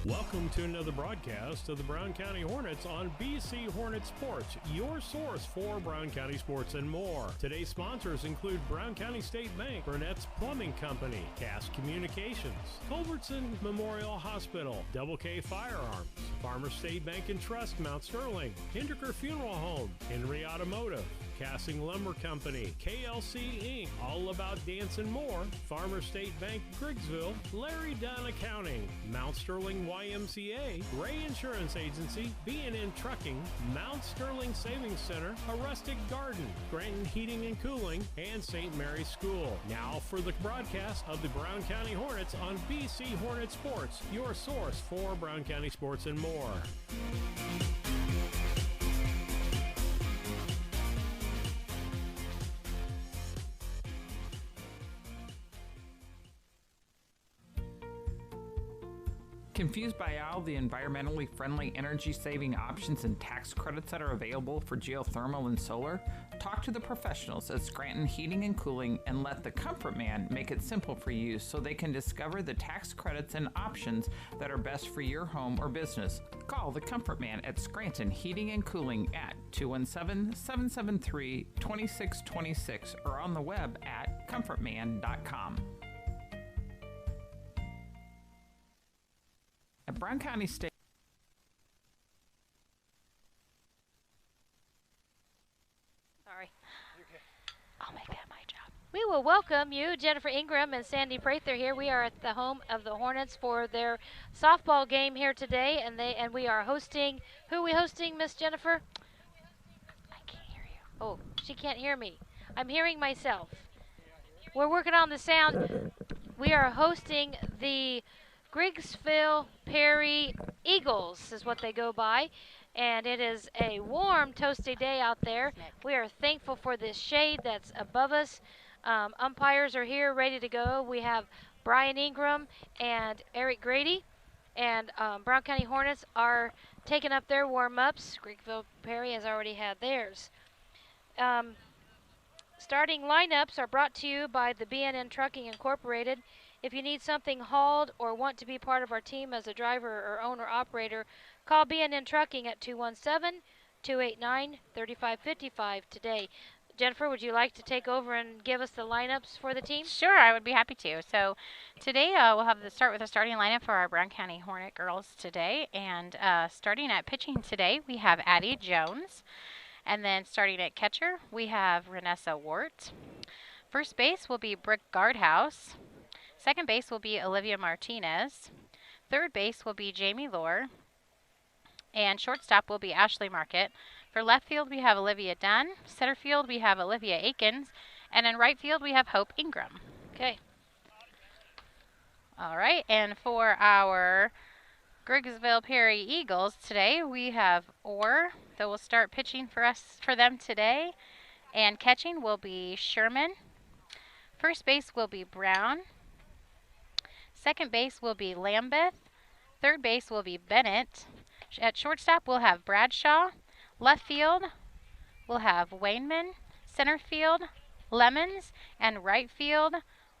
Welcome to another broadcast of the Brown County Hornets on BC Hornet Sports, your source for Brown County sports and more. Today's sponsors include Brown County State Bank, Burnett's Plumbing Company, Cass Communications, Culbertson Memorial Hospital, Double K Firearms, Farmer State Bank and Trust, Mount Sterling, Hinderker Funeral Home, Henry Automotive, Casting Lumber Company, KLC Inc., All About Dance and More, Farmer State Bank, Griggsville, Larry Dunn Accounting, Mount Sterling YMCA, Ray Insurance Agency, B&N Trucking, Mount Sterling Savings Center, A Rustic Garden, Granton Heating and Cooling, and St. Mary's School. Now for the broadcast of the Brown County Hornets on BC Hornet Sports, your source for Brown County sports and more. Confused by all the environmentally friendly energy-saving options and tax credits that are available for geothermal and solar? Talk to the professionals at Scranton Heating and Cooling and let the Comfort Man make it simple for you so they can discover the tax credits and options that are best for your home or business. Call the Comfort Man at Scranton Heating and Cooling at 217-773-2626 or on the web at comfortman.com. At Brown County State. Sorry. I'll make that my job. We will welcome you, Jennifer Ingram and Sandy Prather here. We are at the home of the Hornets for their softball game here today, and we are hosting. Who are we hosting, Miss Jennifer? I can't hear you. Oh, she can't hear me. I'm hearing myself. We're working on the sound. We are hosting the Griggsville Perry Eagles is what they go by, and it is a warm, toasty day out there. We are thankful for this shade that's above us. Umpires are here ready to go. We have Brian Ingram and Eric Grady, and Brown County Hornets are taking up their warm-ups. Griggsville Perry has already had theirs. Starting lineups are brought to you by the B&N Trucking Incorporated. If you need something hauled or want to be part of our team as a driver or owner-operator, call B&N Trucking at 217-289-3555 today. Jennifer, would you like to take over and give us the lineups for the team? Sure, I would be happy to. So today we'll have start with a starting lineup for our Brown County Hornet girls today. And starting at pitching today, we have Addie Jones. And then starting at catcher, we have Renessa Wart. First base will be Brooke Guardhouse. Second base will be Olivia Martinez. Third base will be Jamie Lohr. And shortstop will be Ashley Market. For left field, we have Olivia Dunn. Center field, we have Olivia Akins. And in right field, we have Hope Ingram. Okay. All right, and for our Griggsville Perry Eagles today, we have Orr that will start pitching for them today. And catching will be Sherman. First base will be Brown. Second base will be Lambeth. Third base will be Bennett. At shortstop, we'll have Bradshaw. Left field, we'll have Wainman. Center field, Lemons. And right field,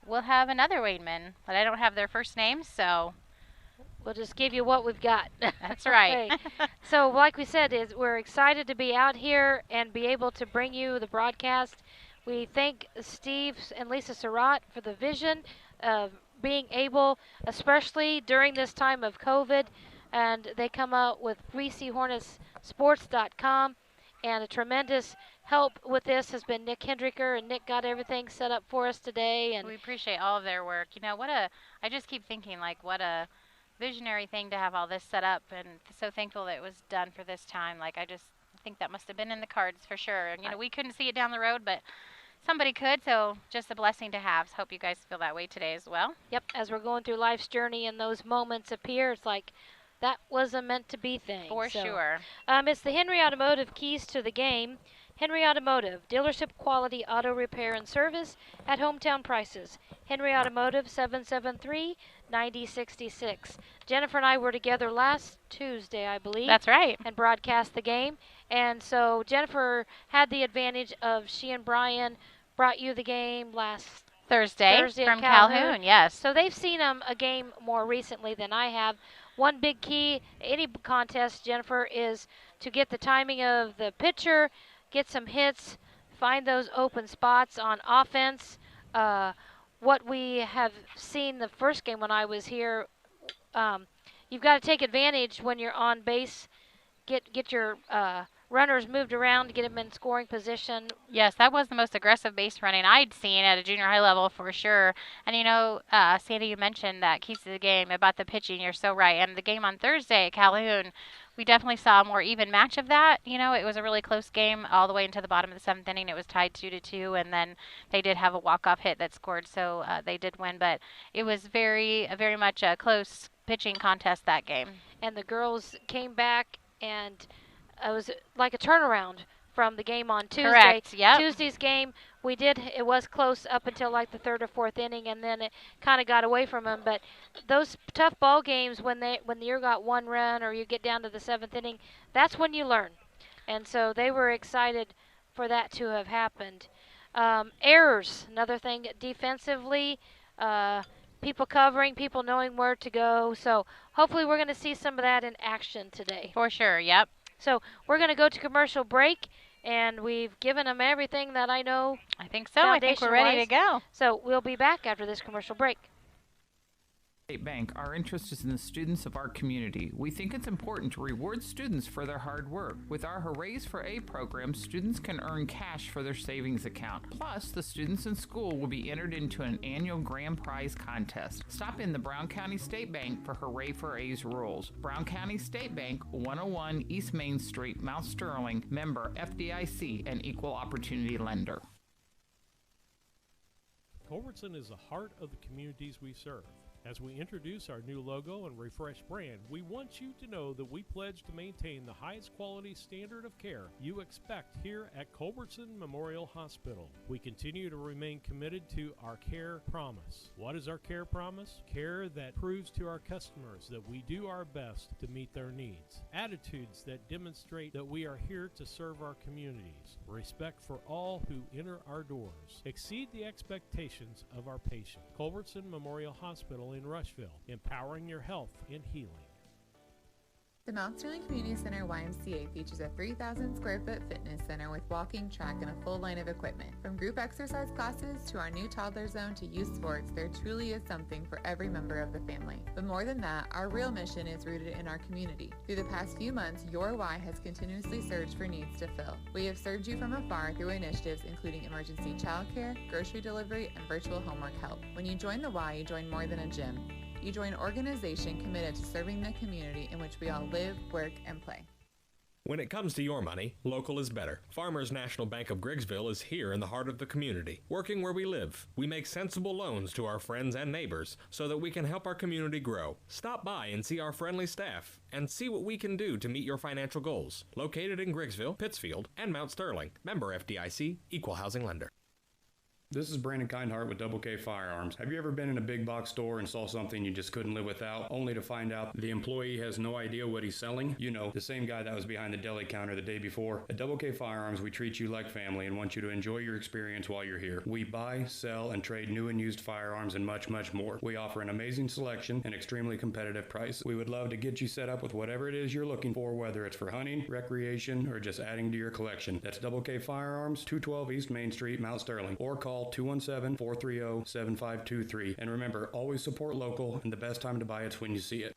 we'll have another Wainman. But I don't have their first names, so we'll just give you what we've got. That's right. Okay. So like we said, we're excited to be out here and be able to bring you the broadcast. We thank Steve and Lisa Surratt for the vision of being able, especially during this time of COVID, and they come out with BCHornetsSports.com, and a tremendous help with this has been Nick Hendricker, and Nick got everything set up for us today. And we appreciate all of their work. You know, I just keep thinking, like, what a visionary thing to have all this set up, and so thankful that it was done for this time. Like, I just think that must have been in the cards for sure. And, you know, we couldn't see it down the road, but somebody could, so just a blessing to have. So hope you guys feel that way today as well. Yep, as we're going through life's journey and those moments appear, it's like that was a meant-to-be thing. For sure. It's the Henry Automotive keys to the game. Henry Automotive, dealership quality auto repair and service at hometown prices. Henry Automotive, 773-9066. Jennifer and I were together last Tuesday, I believe. That's right. And broadcast the game. And so Jennifer had the advantage of she and Brian brought you the game last Thursday from Calhoun, yes. So they've seen a game more recently than I have. one big key, any contest, Jennifer, is to get the timing of the pitcher, get some hits, find those open spots on offense. What we have seen the first game when I was here, you've got to take advantage when you're on base. Get your runners moved around to get them in scoring position. Yes, that was the most aggressive base running I'd seen at a junior high level for sure. And Sandy, you mentioned that keys to the game about the pitching. You're so right. And the game on Thursday at Calhoun, we definitely saw a more even match of that. It was a really close game all the way into the bottom of the 7th inning. It was tied 2-2, and then they did have a walk-off hit that scored, so they did win. But it was very much a close pitching contest that game. And the girls came back, and it was like a turnaround from the game on Tuesday. Correct, yep. Tuesday's game, it was close up until like the 3rd or 4th inning, and then it kind of got away from them. But those tough ball games, when you got one run or you get down to the 7th inning, that's when you learn. And so they were excited for that to have happened. Errors, another thing defensively, people covering, people knowing where to go. So hopefully we're going to see some of that in action today. For sure, yep. So we're going to go to commercial break, and we've given them everything that I know. I think so. I think we're ready to go. So we'll be back after this commercial break. State Bank, our interest is in the students of our community. We think it's important to reward students for their hard work. With our Hoorays for A program, students can earn cash for their savings account. Plus, the students in school will be entered into an annual grand prize contest. Stop in the Brown County State Bank for Hooray for A's rules. Brown County State Bank, 101 East Main Street, Mount Sterling, member FDIC, and equal opportunity lender. Culbertson is the heart of the communities we serve. As we introduce our new logo and refreshed brand, we want you to know that we pledge to maintain the highest quality standard of care you expect here at Culbertson Memorial Hospital. We continue to remain committed to our care promise. What is our care promise? Care that proves to our customers that we do our best to meet their needs. Attitudes that demonstrate that we are here to serve our communities. Respect for all who enter our doors. Exceed the expectations of our patients. Culbertson Memorial Hospital in Rushville, empowering your health and healing. The Mount Sterling Community Center YMCA features a 3,000 square foot fitness center with walking, track, and a full line of equipment. From group exercise classes to our new toddler zone to youth sports, there truly is something for every member of the family. But more than that, our real mission is rooted in our community. Through the past few months, your Y has continuously searched for needs to fill. We have served you from afar through initiatives including emergency childcare, grocery delivery, and virtual homework help. When you join the Y, you join more than a gym. You join an organization committed to serving the community in which we all live, work, and play. When it comes to your money, local is better. Farmers National Bank of Griggsville is here in the heart of the community, working where we live. We make sensible loans to our friends and neighbors so that we can help our community grow. Stop by and see our friendly staff and see what we can do to meet your financial goals. Located in Griggsville, Pittsfield, and Mount Sterling. Member FDIC, Equal Housing Lender. This is Brandon Kindhart with Double K Firearms. Have you ever been in a big box store and saw something you just couldn't live without, only to find out the employee has no idea what he's selling? You know, the same guy that was behind the deli counter the day before. At Double K Firearms, we treat you like family and want you to enjoy your experience while you're here. We buy, sell, and trade new and used firearms and much, much more. We offer an amazing selection and extremely competitive prices. We would love to get you set up with whatever it is you're looking for, whether it's for hunting, recreation, or just adding to your collection. That's Double K Firearms, 212 East Main Street, Mount Sterling, or call 217-430-7523. And remember, always support local, and the best time to buy it's when you see it.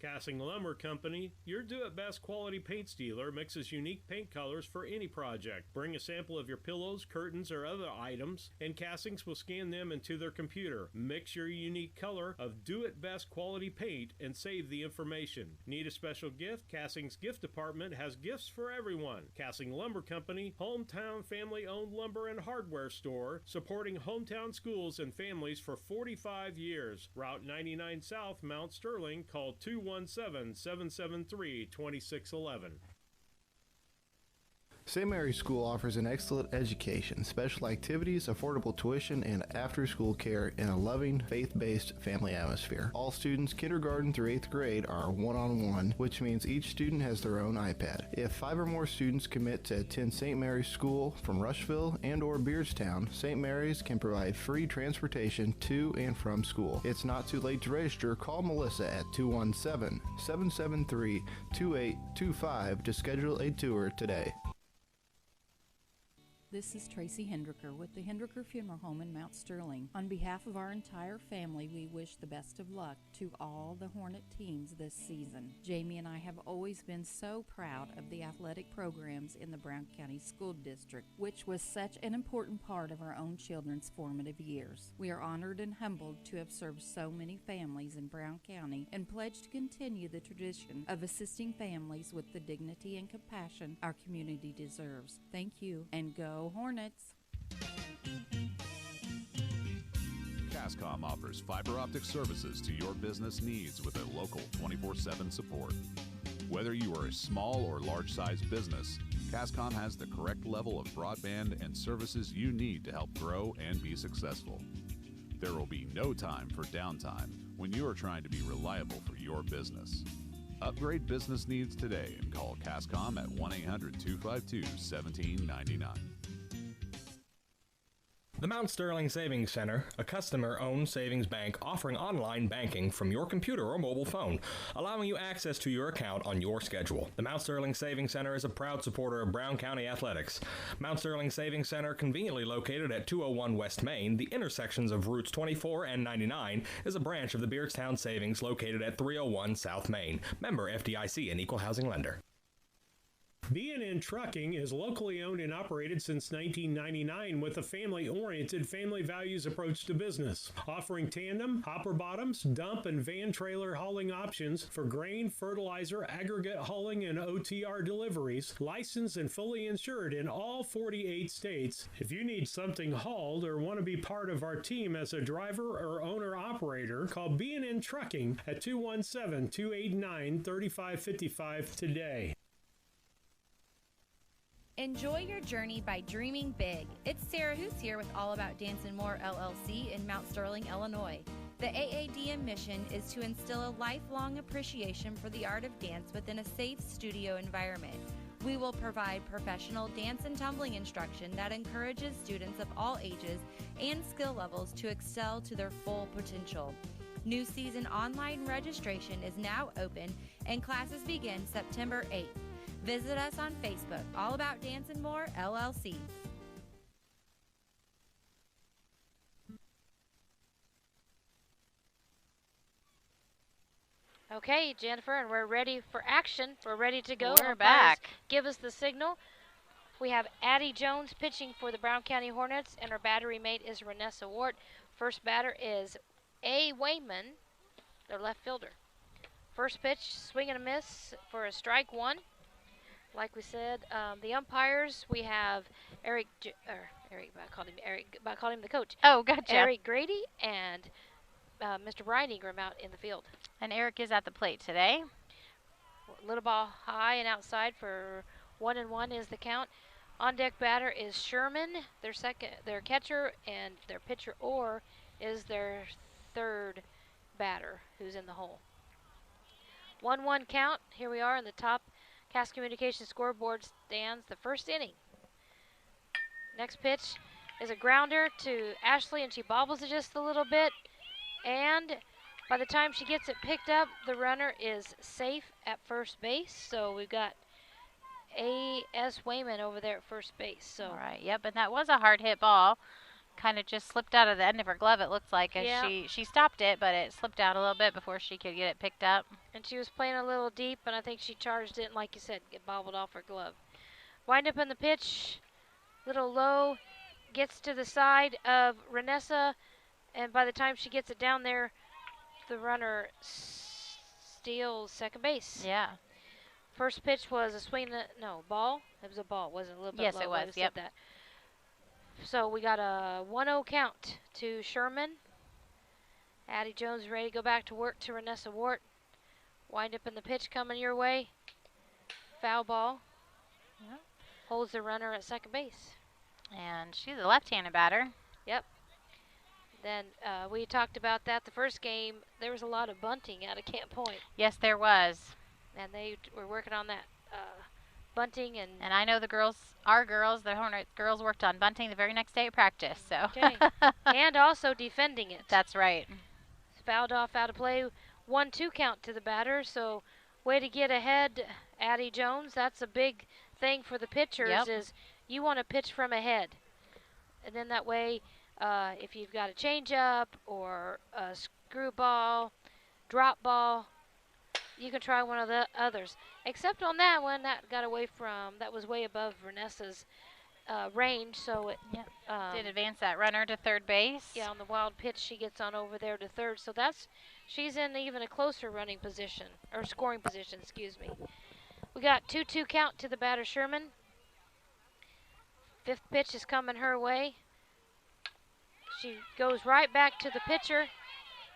Cassing Lumber Company, your do-it-best quality paint dealer, mixes unique paint colors for any project. Bring a sample of your pillows, curtains, or other items, and Cassings will scan them into their computer. Mix your unique color of do-it-best quality paint and save the information. Need a special gift? Cassing's gift department has gifts for everyone. Cassing Lumber Company, hometown family-owned lumber and hardware store, supporting hometown schools and families for 45 years. Route 99 South, Mount Sterling. Call 217-773-2611. St. Mary's School offers an excellent education, special activities, affordable tuition, and after-school care in a loving, faith-based family atmosphere. All students kindergarten through 8th grade are one-on-one, which means each student has their own iPad. If 5 or more students commit to attend St. Mary's School from Rushville and or Beardstown, St. Mary's can provide free transportation to and from school. It's not too late to register. Call Melissa at 217-773-2825 to schedule a tour today. This is Tracy Hendricker with the Hendricker Funeral Home in Mount Sterling. On behalf of our entire family, we wish the best of luck to all the Hornet teams this season. Jamie and I have always been so proud of the athletic programs in the Brown County School District, which was such an important part of our own children's formative years. We are honored and humbled to have served so many families in Brown County and pledge to continue the tradition of assisting families with the dignity and compassion our community deserves. Thank you, and go Hornets! Cascom offers fiber optic services to your business needs with a local 24/7 support. Whether you are a small or large-sized business, Cascom has the correct level of broadband and services you need to help grow and be successful. There will be no time for downtime when you are trying to be reliable for your business. Upgrade business needs today and call Cascom at 1-800-252-1799. The Mount Sterling Savings Center, a customer-owned savings bank offering online banking from your computer or mobile phone, allowing you access to your account on your schedule. The Mount Sterling Savings Center is a proud supporter of Brown County athletics. Mount Sterling Savings Center, conveniently located at 201 West Main, the intersections of routes 24 and 99, is a branch of the Beardstown Savings located at 301 South Main. Member FDIC and equal housing lender. B&N Trucking is locally owned and operated since 1999 with a family-oriented, family values approach to business, offering tandem, hopper bottoms, dump, and van trailer hauling options for grain, fertilizer, aggregate hauling, and OTR deliveries, licensed and fully insured in all 48 states. If you need something hauled or want to be part of our team as a driver or owner-operator, call B&N Trucking at 217-289-3555 today. Enjoy your journey by dreaming big. It's Sarah Hoos here with All About Dance and More LLC in Mount Sterling, Illinois. The AADM mission is to instill a lifelong appreciation for the art of dance within a safe studio environment. We will provide professional dance and tumbling instruction that encourages students of all ages and skill levels to excel to their full potential. New season online registration is now open and classes begin September 8th. Visit us on Facebook, All About Dance and More, LLC. Okay, Jennifer, and we're ready for action. We're ready to go. We're back. Give us the signal. We have Addie Jones pitching for the Brown County Hornets, and her battery mate is Renessa Wart. First batter is A. Wayman, their left fielder. First pitch, swing and a miss for a strike one. Like we said, the umpires, we have I called him the coach. Oh, gotcha. Eric Grady and Mr. Brian Ingram out in the field. And Eric is at the plate today. Little ball high and outside for 1-1 is the count. On deck batter is Sherman, their catcher, and their pitcher Orr is their third batter who's in the hole. 1-1 count. Here we are in the top Cass Communications scoreboard stands, the first inning. Next pitch is a grounder to Ashley, and she bobbles it just a little bit. And by the time she gets it picked up, the runner is safe at first base. So we've got A.S. Wayman over there at first base. So all right, yep, and that was a hard hit ball. Kind of just slipped out of the end of her glove, it looks like, as she stopped it, but it slipped out a little bit before she could get it picked up. And she was playing a little deep, and I think she charged it, and like you said, it bobbled off her glove. Wind up in the pitch, little low, gets to the side of Renessa, and by the time she gets it down there, the runner steals second base. Yeah. First pitch was a swing, ball. It was a ball, wasn't it? A little bit yes, low. it was, yep. That. So we got a 1-0 count to Sherman. Addie Jones ready to go back to work to Renessa Wart. Wind up in the pitch coming your way. Foul ball. Yeah. holds the runner at second base. And she's a left-handed batter. Yep. Then we talked about that the first game. There was a lot of bunting out of Camp Point. Yes, there was. And they were working on that bunting. And I know the Hornet girls worked on bunting the very next day at practice. So. Okay. And also defending it. That's right. Fouled off out of play. 1-2 count to the batter. So way to get ahead, Addie Jones. That's a big thing for the pitchers is you want to pitch from ahead. And then that way, if you've got a changeup or a screwball, drop ball, you can try one of the others. Except on that one, that was way above Vanessa's range, so it did advance that runner to third base. Yeah, on the wild pitch, she gets on over there to third. So she's in even a closer running position, or scoring position, excuse me. We got 2-2 count to the batter, Sherman. Fifth pitch is coming her way. She goes right back to the pitcher.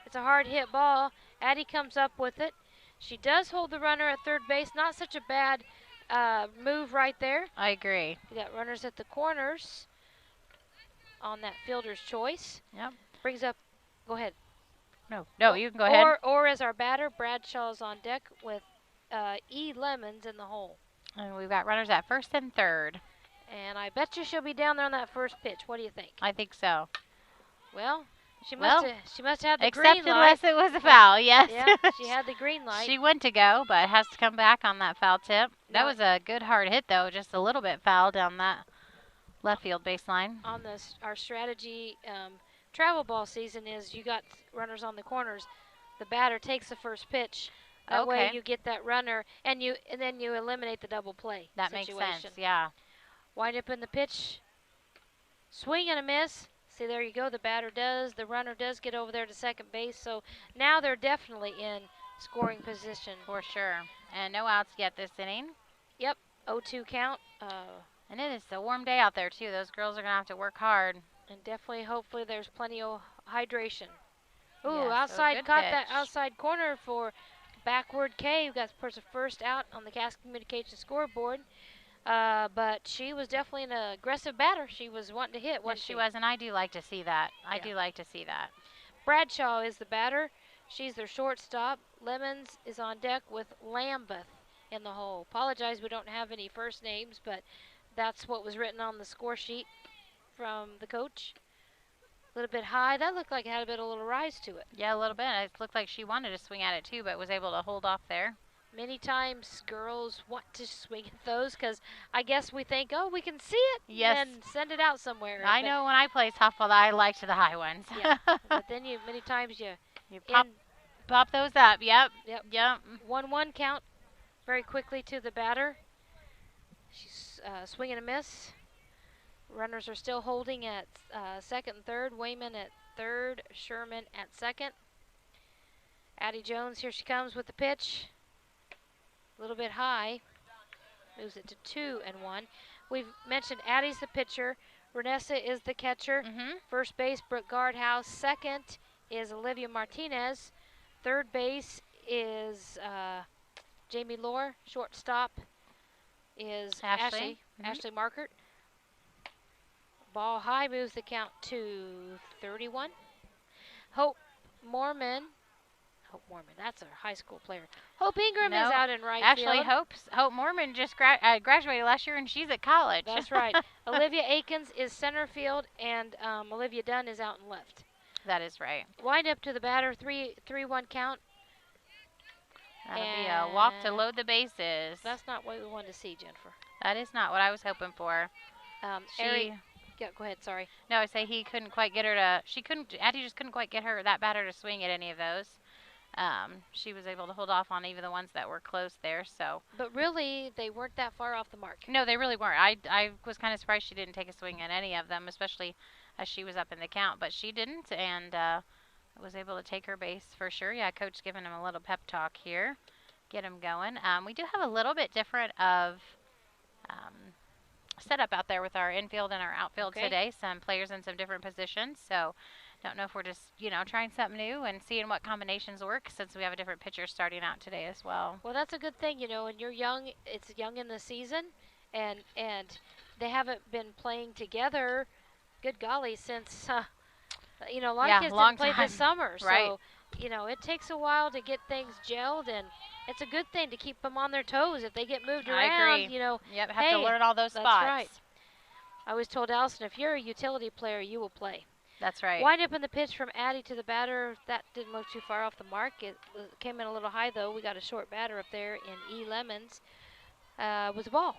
It's a hard hit ball. Addie comes up with it. She does hold the runner at third base. Not such a bad move right there. I agree. We got runners at the corners on that fielder's choice. Yep. Brings up, go ahead. No, you can go ahead. Or as our batter, Bradshaw's on deck with E. Lemons in the hole. And we've got runners at first and third. And I bet you she'll be down there on that first pitch. What do you think? I think so. Well, she must have had the green light. Except unless it was a foul, yes. Yeah, she had the green light. She went to go, but has to come back on that foul tip. That was a good hard hit, though. Just a little bit foul down that left field baseline. On our strategy travel ball season is you got runners on the corners. The batter takes the first pitch. That way you get that runner, and then you eliminate the double play That situation. makes sense, yeah. Wind up in the pitch. Swing and a miss. See, there you go. The runner does get over there to second base. So now they're definitely in scoring position. For sure. And no outs yet this inning. Yep, 0-2 count. And it is a warm day out there, too. Those girls are going to have to work hard. And definitely, hopefully, there's plenty of hydration. Ooh, Yes, outside, good caught pitch. that outside corner for backward K. We got the person first out on the Cass Communications scoreboard. But she was definitely an aggressive batter. She was wanting to hit, wasn't she? She was, and I do like to see that. I do like to see that. Bradshaw is the batter. She's their shortstop. Lemons is on deck with Lambeth in the hole. Apologize, we don't have any first names, but that's what was written on the score sheet from the coach. A little bit high. That looked like it had a little rise to it. Yeah, a little bit. It looked like she wanted to swing at it, too, but was able to hold off there. Many times girls want to swing at those because I guess we think, oh, we can see it Yes. and send it out somewhere. I know when I play softball, I like the high ones. Yeah, but then many times you pop those up. Yep. Yep. 1-1 count very quickly to the batter. She's swinging a miss. Runners are still holding at second and third. Wayman at third. Sherman at second. Addie Jones, here she comes with the pitch. A little bit high. Moves it to 2-1. We've mentioned Addie's the pitcher. Renessa is the catcher. First base, Brooke Guardhouse. Second is Olivia Martinez. Third base is Jamie Lohr. Shortstop is Ashley Markert. Ball high, moves the count to 31. Hope Mormon, that's a high school player. Hope Ingram is out in right Actually, field. Hope Mormon just graduated last year, and she's at college. That's right. Olivia Akins is center field, and Olivia Dunn is out in left. That is right. Wind up to the batter, 3-1 count. That'll be a walk to load the bases. That's not what we wanted to see, Jennifer. That is not what I was hoping for. Yeah, go ahead, sorry. No, I say he couldn't quite get her to, Addie just couldn't quite get that batter to swing at any of those. She was able to hold off on even the ones that were close there, so. But really, they weren't that far off the mark. No, they really weren't. I was kind of surprised she didn't take a swing at any of them, especially as she was up in the count, but she didn't, and was able to take her base for sure. Yeah, coach giving him a little pep talk here, get him going. We do have a little bit different of setup out there with our infield and our outfield today. Some players in some different positions, so don't know if we're just, trying something new and seeing what combinations work since we have a different pitcher starting out today as well. Well, that's a good thing, when you're young, it's young in the season, and they haven't been playing together. Good golly, since you know, a lot of kids long didn't play time. this summer, Right. so you know it takes a while to get things gelled, and it's a good thing to keep them on their toes. If they get moved I around, agree. you know, Yep, have hey, to learn all those that's spots. right. I always told Allison, if you're a utility player, you will play. That's right. Wind up in the pitch from Addie to the batter. That didn't look too far off the mark. It came in a little high, though. We got a short batter up there in E. Lemons. Was a ball.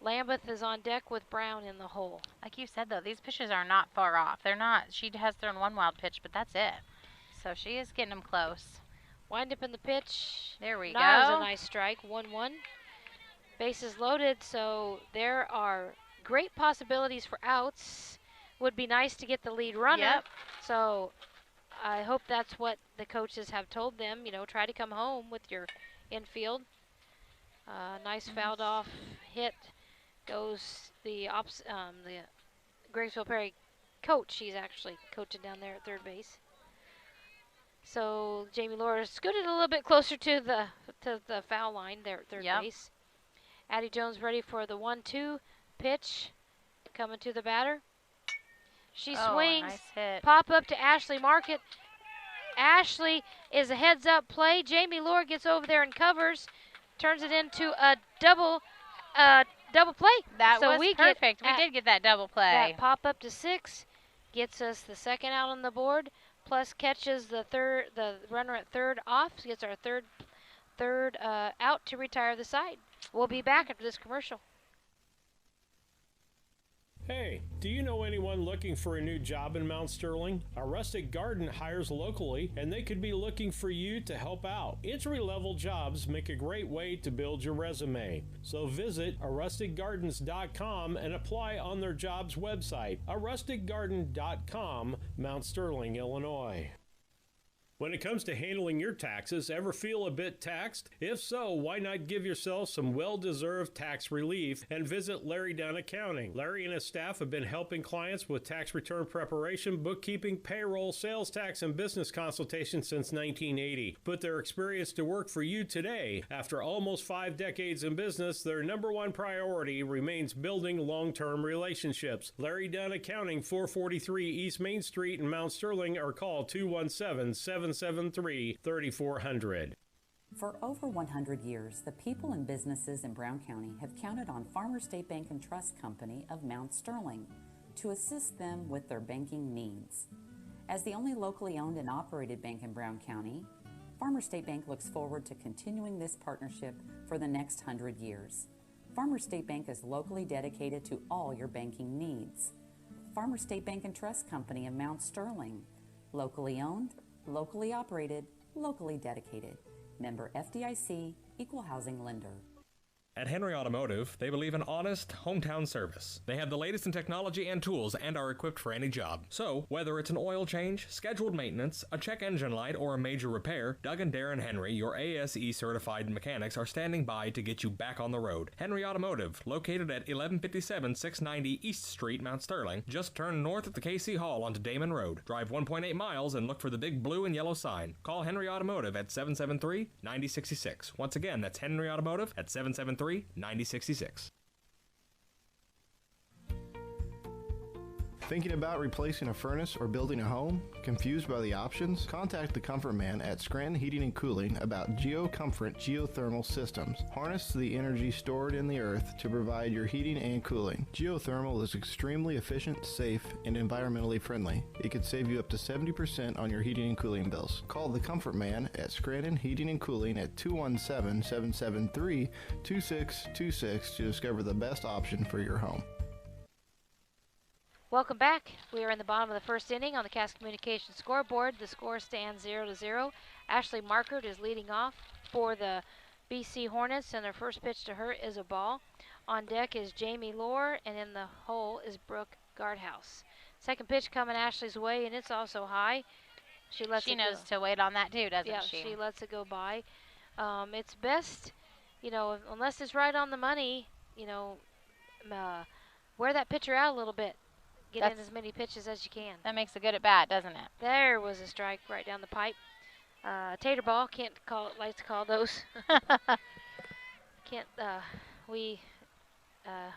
Lambeth is on deck with Brown in the hole. Like you said, though, these pitches are not far off. They're not. She has thrown one wild pitch, but that's it. So she is getting them close. Wind up in the pitch. There we That go. was a nice strike. 1-1. Bases loaded, so there are great possibilities for outs. Would be nice to get the lead runner. Yep. So I hope that's what the coaches have told them. You know, try to come home with your infield. Nice fouled off hit goes the Griggsville Perry coach. He's actually coaching down there at third base. So Jamie Laura scooted a little bit closer to the foul line there at third base. Addie Jones ready for the 1-2 pitch. Coming to the batter. She swings. Nice hit. Pop up to Ashley Market. Ashley is a heads-up play. Jamie Laura gets over there and covers. Turns it into a double play. That so was perfect. We did get that double play. That pop up to 6 gets us the second out on the board. Plus catches the runner at third off. Gets our third out to retire the side. We'll be back after this commercial. Hey, do you know anyone looking for a new job in Mount Sterling? A Rustic Garden hires locally, and they could be looking for you to help out. Entry-level jobs make a great way to build your resume. So visit arusticgardens.com and apply on their jobs website, arusticgarden.com, Mount Sterling, Illinois. When it comes to handling your taxes, ever feel a bit taxed? If so, why not give yourself some well-deserved tax relief and visit Larry Dunn Accounting. Larry and his staff have been helping clients with tax return preparation, bookkeeping, payroll, sales tax, and business consultation since 1980. Put their experience to work for you today. After almost 5 decades in business, their number one priority remains building long-term relationships. Larry Dunn Accounting, 443 East Main Street in Mount Sterling, or call 217-773-3400. For over 100 years, the people and businesses in Brown County have counted on Farmers State Bank and Trust Company of Mount Sterling to assist them with their banking needs. As the only locally owned and operated bank in Brown County, Farmers State Bank looks forward to continuing this partnership for the next 100 years. Farmers State Bank is locally dedicated to all your banking needs. Farmers State Bank and Trust Company of Mount Sterling, locally owned, locally operated, locally dedicated. Member FDIC, Equal Housing Lender. At Henry Automotive, they believe in honest, hometown service. They have the latest in technology and tools and are equipped for any job. So, whether it's an oil change, scheduled maintenance, a check engine light, or a major repair, Doug and Darren Henry, your ASE certified mechanics, are standing by to get you back on the road. Henry Automotive, located at 1157 690 East Street, Mount Sterling. Just turn north at the KC Hall onto Damon Road. Drive 1.8 miles and look for the big blue and yellow sign. Call Henry Automotive at 773-9066. Once again, that's Henry Automotive at 773-9066. Thinking about replacing a furnace or building a home? Confused by the options? Contact the Comfort Man at Scranton Heating and Cooling about GeoComfort geothermal systems. Harness the energy stored in the earth to provide your heating and cooling. Geothermal is extremely efficient, safe, and environmentally friendly. It could save you up to 70% on your heating and cooling bills. Call the Comfort Man at Scranton Heating and Cooling at 217-773-2626 to discover the best option for your home. Welcome back. We are in the bottom of the first inning on the Cass Communications scoreboard. The score stands 0-0. Ashley Markert is leading off for the BC Hornets, and their first pitch to her is a ball. On deck is Jamie Lohr, and in the hole is Brooke Guardhouse. Second pitch coming Ashley's way, and it's also high. She knows to wait on that too, doesn't she? Yeah, she lets it go by. It's best, you know, unless it's right on the money, you know, wear that pitcher out a little bit. Get in as many pitches as you can. That makes a good at bat, doesn't it? There was a strike right down the pipe. Tater ball, like to call those. We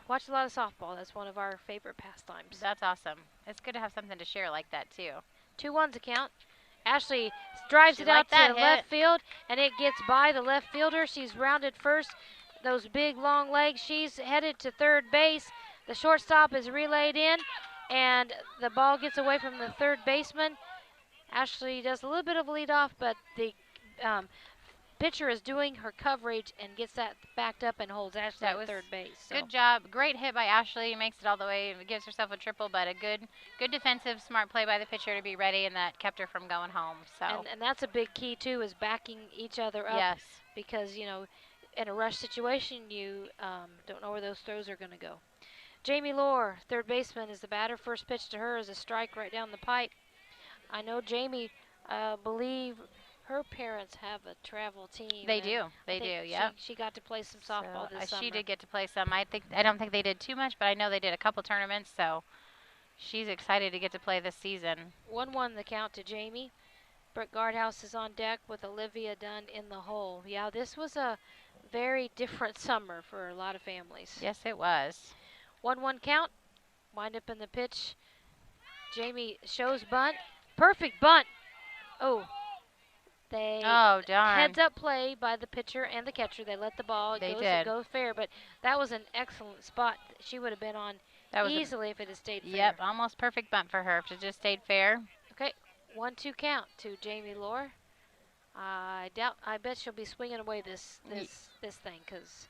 watch a lot of softball. That's one of our favorite pastimes. That's awesome. It's good to have something to share like that, too. 2-1's a count. Ashley drives it out to left field, and it gets by the left fielder. She's rounded first. Those big, long legs. She's headed to third base. The shortstop is relayed in, and the ball gets away from the third baseman. Ashley does a little bit of a lead off, but the pitcher is doing her coverage and gets that backed up and holds Ashley at third base. So. Good job. Great hit by Ashley. Makes it all the way. Gives herself a triple, but a good defensive, smart play by the pitcher to be ready, and that kept her from going home. So. And that's a big key, too, is backing each other up. Yes. Because, in a rush situation, you don't know where those throws are going to go. Jamie Lohr, third baseman, is the batter. First pitch to her is a strike right down the pipe. I know Jamie, believe her parents have a travel team. They do. They do, yeah. She got to play some softball this summer. She did get to play some. I don't think they did too much, but I know they did a couple tournaments, so she's excited to get to play this season. 1-1 the count to Jamie. Brooke Guardhouse is on deck with Olivia Dunn in the hole. Yeah, this was a very different summer for a lot of families. Yes, it was. 1-1 count. Wind up in the pitch. Jamie shows bunt. Perfect bunt. Oh. Darn. Heads up play by the pitcher and the catcher. They let the ball go fair, but that was an excellent spot. She would have been on easily if it had stayed fair. Yep, almost perfect bunt for her if it just stayed fair. Okay, 1-2 count to Jamie Lohr. I bet she'll be swinging away this thing, because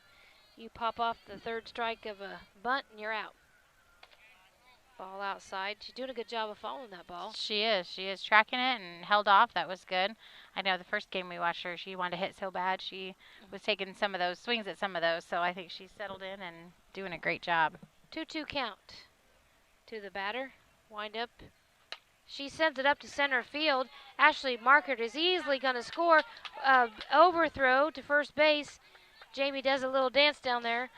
you pop off the third strike of a bunt and you're out. Ball outside. She's doing a good job of following that ball. She is. She is tracking it and held off. That was good. I know the first game we watched her, she wanted to hit so bad. She was taking some of those swings at some of those, so I think she's settled in and doing a great job. 2-2 count to the batter. Wind up. She sends it up to center field. Ashley Markert is easily going to score. Overthrow to first base. Jamie does a little dance down there.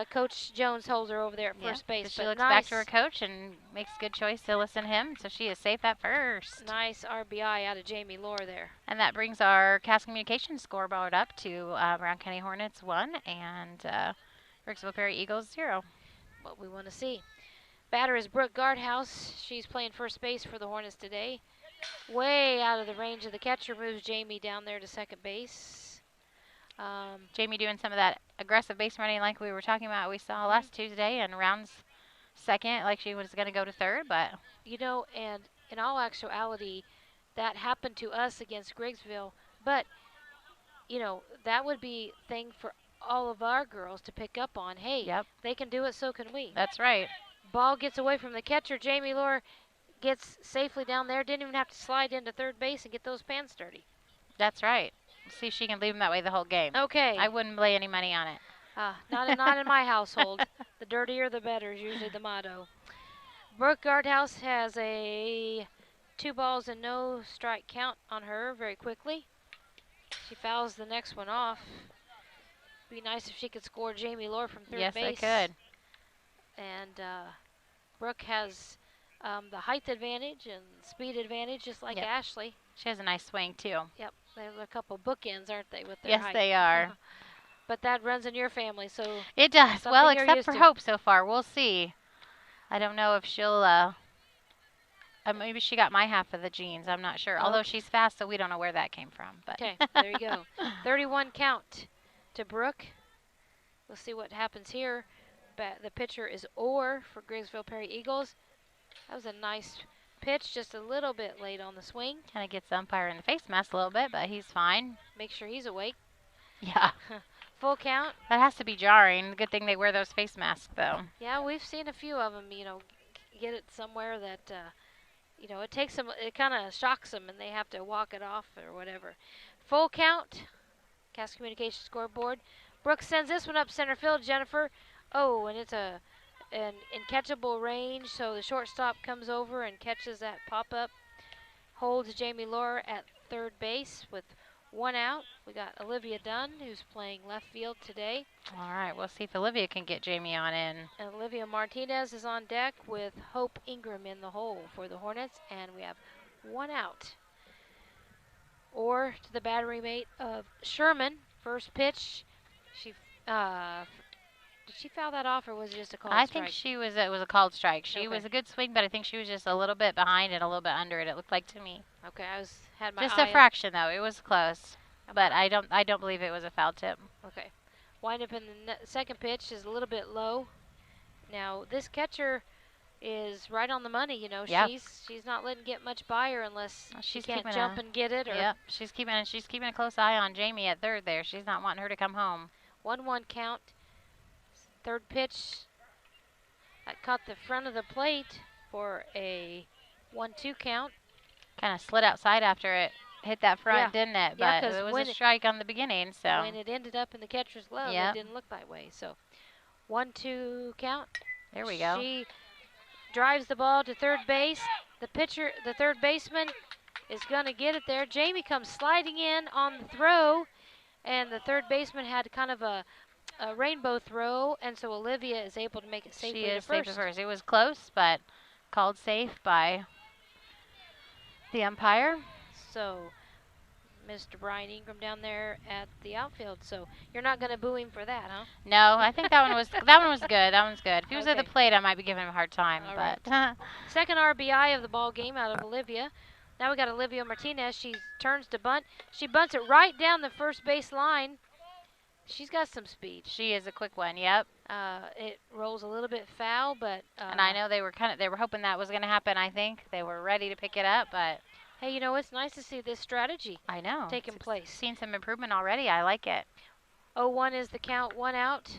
Coach Jones holds her over there at first base. She looks back to her coach and makes a good choice to listen to him, so she is safe at first. Nice RBI out of Jamie Lohr there. And that brings our Cass Communications scoreboard up to Brown County Hornets 1 and Griggsville Prairie Eagles 0. What we want to see. Batter is Brooke Guardhouse. She's playing first base for the Hornets today. Way out of the range of the catcher, moves Jamie down there to second base. Jamie doing some of that aggressive base running like we were talking about we saw last Tuesday, and rounds second like she was going to go to third. But and in all actuality, that happened to us against Griggsville. But, that would be a thing for all of our girls to pick up on. Hey, they can do it, so can we. That's right. Ball gets away from the catcher. Jamie Lohr gets safely down there. Didn't even have to slide into third base and get those pants dirty. That's right. See if she can leave them that way the whole game. Okay. I wouldn't lay any money on it. Not in my household. The dirtier the better is usually the motto. Brooke Guardhouse has a 2 balls and no strike count on her very quickly. She fouls the next one off. Be nice if she could score Jamie Lohr from third base. Yes, I could. And Brooke has the height advantage and speed advantage, just like Ashley. She has a nice swing, too. Yep. They're a couple bookends, aren't they, with their height? Yes, they are. But that runs in your family, so... It does. Well, except for Hope so far. We'll see. I don't know if she'll... maybe she got my half of the genes. I'm not sure. Although she's fast, so we don't know where that came from. But okay, there you go. 31 count to Brooke. We'll see what happens here. The pitcher is Orr for Griggsville Prairie Eagles. That was a nice pitch, just a little bit late on the swing. Kind of gets the umpire in the face mask a little bit, but he's fine. Make sure he's awake. Yeah. Full count. That has to be jarring. Good thing they wear those face masks, though. Yeah, we've seen a few of them, get it somewhere that, it takes them, it kind of shocks them and they have to walk it off or whatever. Full count. Cass Communications scoreboard. Brooks sends this one up center field, Jennifer. Oh, and it's an catchable range, so the shortstop comes over and catches that pop-up. Holds Jamie Lohr at third base with 1 out. We got Olivia Dunn, who's playing left field today. All right, we'll see if Olivia can get Jamie on in. And Olivia Martinez is on deck with Hope Ingram in the hole for the Hornets, and we have 1 out. Or to the battery mate of Sherman. First pitch, she Did she foul that off, or was it just a called I strike? think it was a called strike. She Okay. was a good swing, but I think she was just a little bit behind and a little bit under it looked like to me. Okay, had my Just eye a fraction though. It was close. on- But I don't believe it was a foul tip. Okay. Wind up in the second pitch is a little bit low. Now, this catcher is right on the money, you know. Yeah. She's not letting get much by her unless she She's can't keeping jump and get it. Or Yep, she's keeping a close eye on Jamie at third there. She's not wanting her to come home. 1-1 count. Third pitch that caught the front of the plate for a 1-2 count. Kind of slid outside after it hit that front, Yeah. didn't it? Yeah, But 'cause it was when a strike on the beginning, so. When it ended up in the catcher's glove, Yep. it didn't look that way. So 1-2 count. There we go. She drives the ball to third base. The third baseman is going to get it there. Jamie comes sliding in on the throw, and the third baseman had kind of a rainbow throw, and so Olivia is able to make it safely She is to safe first. to first. It was close, but called safe by the umpire. So Mr. Brian Ingram down there at the outfield. So you're not going to boo him for that, huh? No, I think that one was good. That one's good. If he was at the Okay. plate, I might be giving him a hard time. All but right. Second RBI of the ball game out of Olivia. Now we got Olivia Martinez. She turns to bunt. She bunts it right down the first base line. She's got some speed. She is a quick one. Yep. It rolls a little bit foul, but and I know they were hoping that was going to happen. I think they were ready to pick it up, but hey, you know, it's nice to see this strategy I know taking place. Seen some improvement already. I like it. 0-1 is the count. 1 out.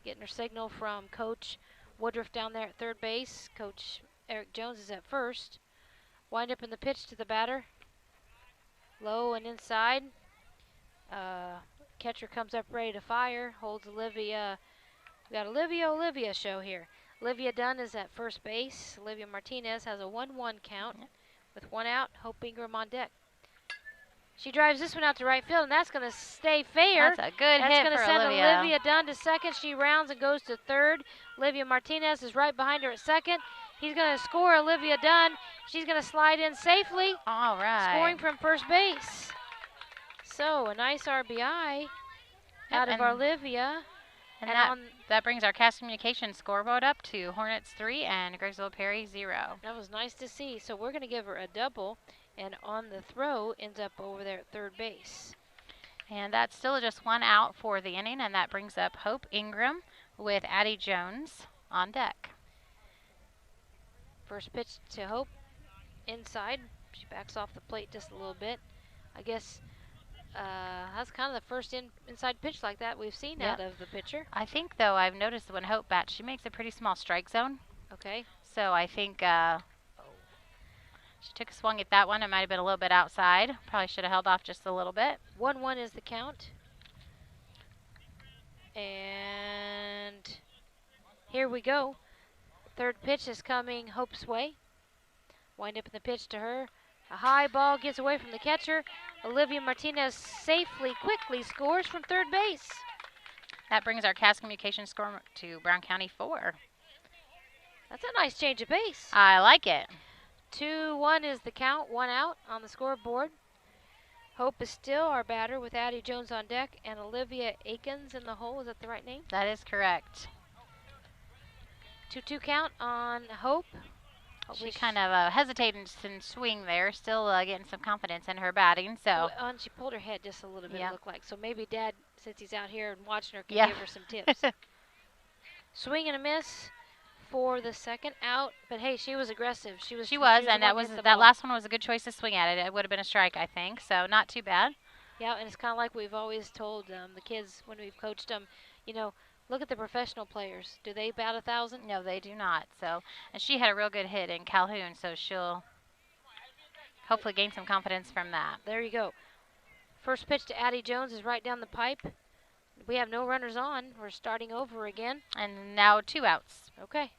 Getting her signal from Coach Woodruff down there at third base. Coach Eric Jones is at first. Wind up in the pitch to the batter. Low and inside. Catcher comes up ready to fire. Holds Olivia. We got Olivia show here. Olivia Dunn is at first base. Olivia Martinez has a 1-1 count with 1 out. Hope Ingram on deck. She drives this one out to right field, and that's going to stay fair. That's a good That's hit going to for send Olivia. Olivia Dunn to second. She rounds and goes to third. Olivia Martinez is right behind her at second. He's going to score Olivia Dunn. She's going to slide in safely. All right. Scoring from first base. So a nice RBI out of Olivia. And that brings our Cast Communication scoreboard up to Hornets 3 and Griggsville Perry 0. That was nice to see. So we're going to give her a double, and on the throw ends up over there at third base. And that's still just 1 out for the inning, and that brings up Hope Ingram with Addie Jones on deck. First pitch to Hope inside. She backs off the plate just a little bit. I guess that's kind of the first inside pitch like that we've seen out of the pitcher. I think, though, I've noticed when Hope bats, she makes a pretty small strike zone. Okay. So I think she took a swing at that one. It might have been a little bit outside. Probably should have held off just a little bit. 1-1 is the count. And here we go. Third pitch is coming Hope's way. Wind up in the pitch to her. A high ball gets away from the catcher. Olivia Martinez quickly scores from third base. That brings our Cast Communication score to Brown County 4. That's a nice change of pace. I like it. 2-1 is the count, 1 out on the scoreboard. Hope is still our batter with Addie Jones on deck and Olivia Akins in the hole. Is that the right name? That is correct. 2-2 count on Hope. She kind of hesitated and swing there, still getting some confidence in her batting. So and she pulled her head just a little bit, Yeah. it looked like. So maybe Dad, since he's out here and watching her, can Yeah. give her some tips. Swing and a miss for the second out. But hey, she was aggressive. She was, and the that one was hit the that ball. last one was a good choice to swing at it. It would have been a strike, I think. So not too bad. Yeah, and it's kind of like we've always told the kids when we've coached them, you know, look at the professional players. Do they bat 1,000? No, they do not. So, and she had a real good hit in Calhoun, so she'll hopefully gain some confidence from that. There you go. First pitch to Addie Jones is right down the pipe. We have no runners on. We're starting over again. And now 2 outs. Okay.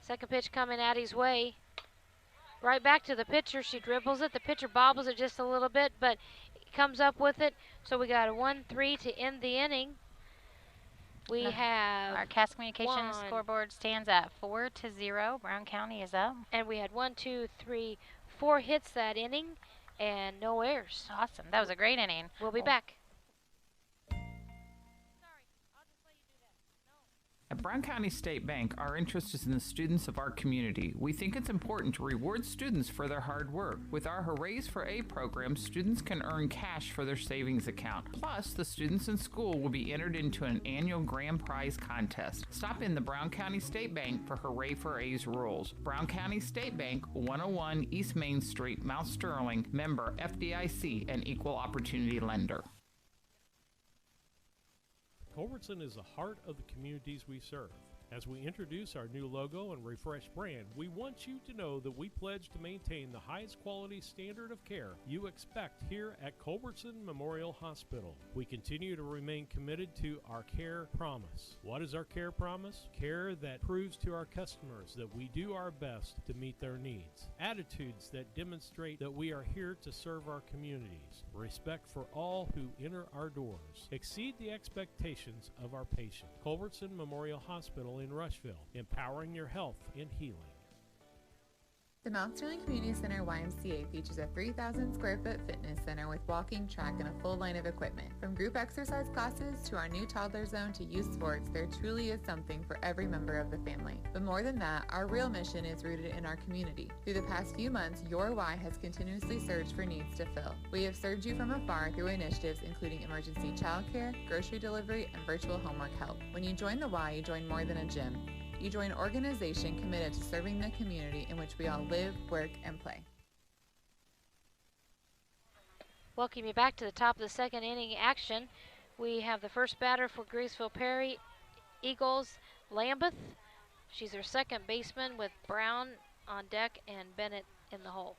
Second pitch coming Addie's way. Right back to the pitcher. She dribbles it. The pitcher bobbles it just a little bit, but comes up with it. So we got a 1-3 to end the inning. We have our Cast Communication scoreboard stands at 4-0. Brown County is up. And we had 4 hits that inning and no errors. Awesome. That was a great inning. We'll be back. At Brown County State Bank, our interest is in the students of our community. We think it's important to reward students for their hard work. With our Hoorays for A program, students can earn cash for their savings account. Plus, the students in school will be entered into an annual grand prize contest. Stop in the Brown County State Bank for Hooray for A's rules. Brown County State Bank, 101 East Main Street, Mount Sterling, member FDIC, and equal opportunity lender. Culbertson is the heart of the communities we serve. As we introduce our new logo and refreshed brand, we want you to know that we pledge to maintain the highest quality standard of care you expect here at Culbertson Memorial Hospital. We continue to remain committed to our care promise. What is our care promise? Care that proves to our customers that we do our best to meet their needs. Attitudes that demonstrate that we are here to serve our communities. Respect for all who enter our doors. Exceed the expectations of our patients. Culbertson Memorial Hospital in Rushville, empowering your health and healing. The Mount Sterling Community Center YMCA features a 3,000 square foot fitness center with walking track and a full line of equipment. From group exercise classes to our new toddler zone to youth sports, there truly is something for every member of the family. But more than that, our real mission is rooted in our community. Through the past few months, your Y has continuously searched for needs to fill. We have served you from afar through initiatives including emergency childcare, grocery delivery, and virtual homework help. When you join the Y, you join more than a gym. You join an organization committed to serving the community in which we all live, work, and play. Welcome you back to the top of the second inning action. We have the first batter for Griggsville Perry Eagles, Lambeth. She's their second baseman with Brown on deck and Bennett in the hole.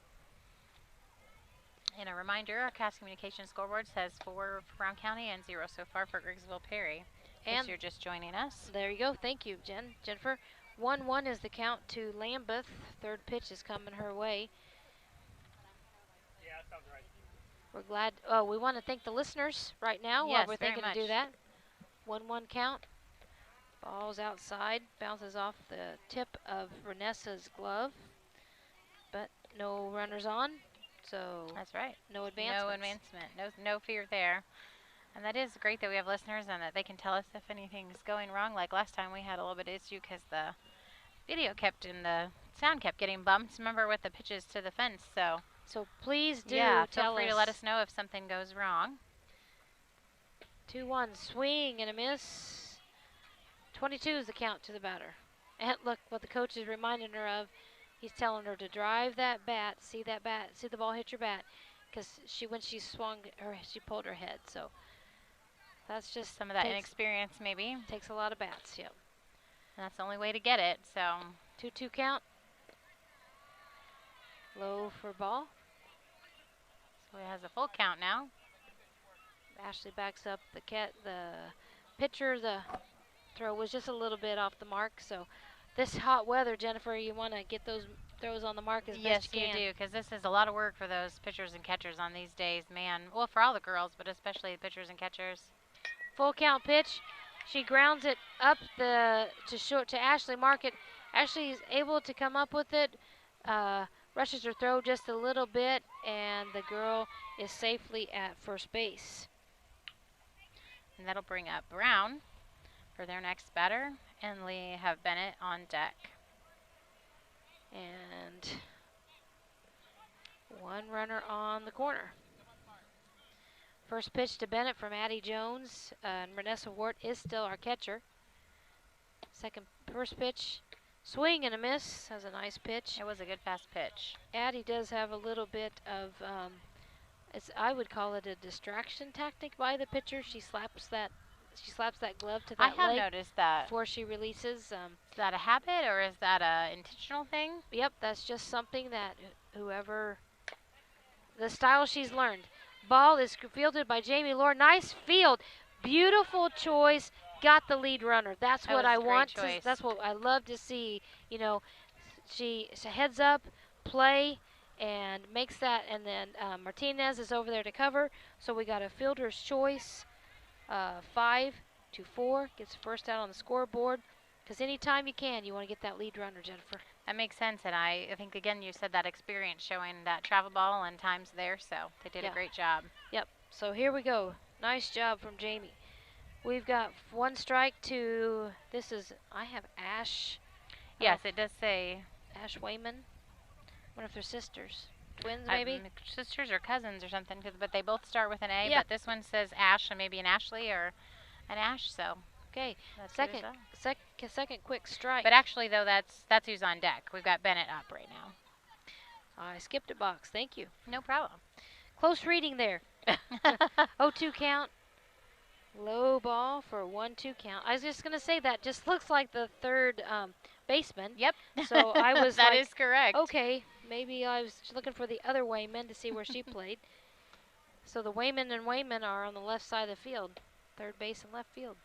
And a reminder, our Cass Communication scoreboard says 4 for Brown County and 0 so far for Griggsville Perry. And you're just joining us. There you go. Thank you, Jennifer. 1-1 is the count to Lambeth. Third pitch is coming her way. Yeah, that sounds right. We're glad. Oh, we want to thank the listeners right now while we're thinking to do that. 1-1 count. Ball's outside. Bounces off the tip of Renessa's glove. But no runners on. So that's right. No advancement. No advancement. No fear there. And that is great that we have listeners and that they can tell us if anything's going wrong. Like last time we had a little bit of issue because the video kept and the sound kept getting bumped. Remember with the pitches to the fence. So please do feel free to let us know if something goes wrong. 2-1 swing and a miss. 22 is the count to the batter. And look what the coach is reminding her of. He's telling her to drive that bat, see the ball hit your bat, because when she swung her, she pulled her head. So. That's just some of that inexperience, maybe. Takes a lot of bats, yep. And that's the only way to get it, so. 2-2 count. Low for ball. So it has a full count now. Ashley backs up the pitcher. The throw was just a little bit off the mark. So this hot weather, Jennifer, you want to get those throws on the mark as best you can. Yes, you do, because this is a lot of work for those pitchers and catchers on these days, man. Well, for all the girls, but especially the pitchers and catchers. Full count pitch. She grounds it up to Ashley Market. Ashley is able to come up with it. Rushes her throw just a little bit, and the girl is safely at first base. And that'll bring up Brown for their next batter, and we have Bennett on deck. And one runner on the corner. First pitch to Bennett from Addie Jones, and Renessa Wart is still our catcher. First pitch, swing and a miss. That was a nice pitch. It was a good fast pitch. Addie does have a little bit of, I would call it a distraction tactic by the pitcher. She slaps that glove to that leg. I have noticed that. Before she releases. Is that a habit or is that a intentional thing? Yep, that's just something that the style she's learned. Ball is fielded by Jamie Lord. Nice field. Beautiful choice. Got the lead runner. That's what I want. That's what I love to see. You know, she heads up, play, and makes that. And then Martinez is over there to cover. So we got a fielder's choice. 5-4 gets first out on the scoreboard. Because anytime you can, you want to get that lead runner, Jennifer. That makes sense, and I think, again, you said that experience showing that travel ball and times there, so they did a great job. Yep, so here we go. Nice job from Jamie. We've got one strike to, this is, I have Ash. Yes, it does say. Ash Wayman. Wonder if they're sisters. Twins, I- maybe? sisters or cousins or something, but they both start with an A. Yeah. But this one says Ash, and maybe an Ashley or an Ash. So Okay. that's Second, good as well. second quick strike. But actually, though, that's who's on deck. We've got Bennett up right now. I skipped a box. Thank you. No problem. Close reading there. 0-2 count. Low ball for 1-2 count. I was just going to say that just looks like the third baseman. Yep. So I was That like, is correct. okay, maybe I was looking for the other Wayman to see where she played. So the Wayman and Wayman are on the left side of the field. Third base and left field.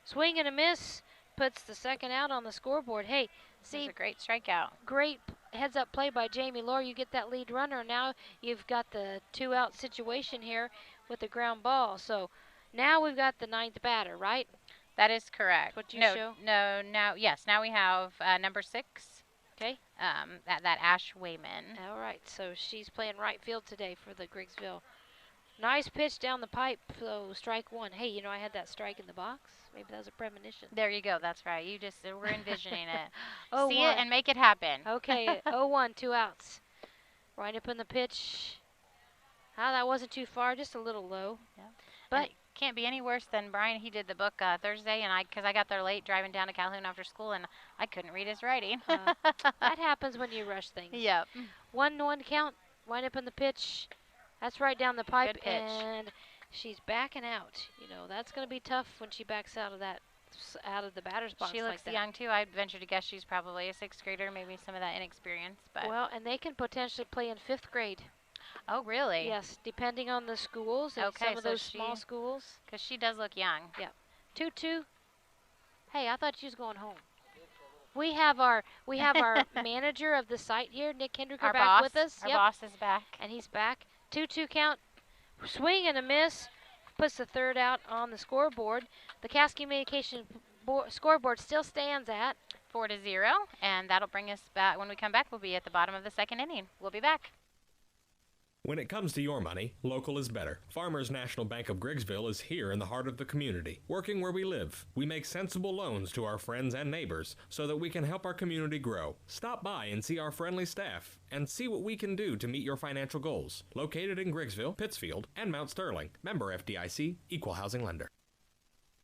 Swing and a miss puts the second out on the scoreboard. Hey, see, That's a great strikeout. great heads-up play by Jamie Lohr. You get that lead runner. Now you've got the two-out situation here with the ground ball. So now we've got the ninth batter, right? That is correct. What you no, show? No, now, yes, now we have number 6. Okay. That Ash Wayman. All right, so she's playing right field today for the Griggsville. Nice pitch down the pipe, so strike one. Hey, you know, I had that strike in the box. Maybe that was a premonition. There you go. That's right. You just we're envisioning it. Oh, See it and make it happen. Okay, 0-1, 2 outs. Right up in the pitch. Ah, that wasn't too far, just a little low. Yeah. But it can't be any worse than Brian. He did the book Thursday, and because I got there late driving down to Calhoun after school, and I couldn't read his writing. that happens when you rush things. Yep. 1-1 count. Wind up in the pitch. That's right down the pipe, Good pitch. and she's backing out. You know, that's going to be tough when she backs out of that, out of the batter's box. She looks like that. young too. I'd venture to guess she's probably a 6th grader, maybe some of that inexperience. But Well, and they can potentially play in 5th grade. oh, really? Yes, depending on the schools and Okay, some of so those small schools. Because she does look young. Yeah. 2-2. Hey, I thought she was going home. We have our manager of the site here, Nick Hendricker, Our back boss, with us. Our Yep. boss is back. And he's back. 2-2 count. Swing and a miss. Puts the third out on the scoreboard. The Cass Communication scoreboard still stands at 4-0, and that'll bring us back. When we come back, we'll be at the bottom of the 2nd inning. We'll be back. When it comes to your money, local is better. Farmers National Bank of Griggsville is here in the heart of the community, working where we live. We make sensible loans to our friends and neighbors so that we can help our community grow. Stop by and see our friendly staff and see what we can do to meet your financial goals. Located in Griggsville, Pittsfield, and Mount Sterling. Member FDIC, Equal Housing Lender.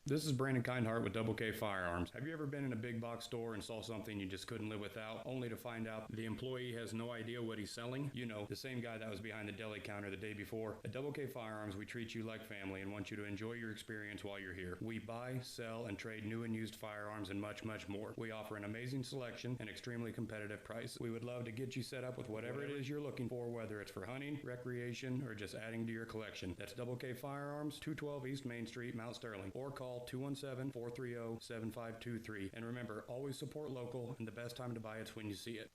This is Brandon Kindhart with Double K Firearms. Have you ever been in a big box store and saw something you just couldn't live without, only to find out the employee has no idea what he's selling? You know, the same guy that was behind the deli counter the day before. At Double K Firearms, we treat you like family and want you to enjoy your experience while you're here. We buy, sell, and trade new and used firearms and much, much more. We offer an amazing selection and extremely competitive price. We would love to get you set up with whatever it is you're looking for, whether it's for hunting, recreation, or just adding to your collection. That's Double K Firearms, 212 East Main Street, Mount Sterling, or call 217-430-7523. And remember, always support local, and the best time to buy it's when you see it.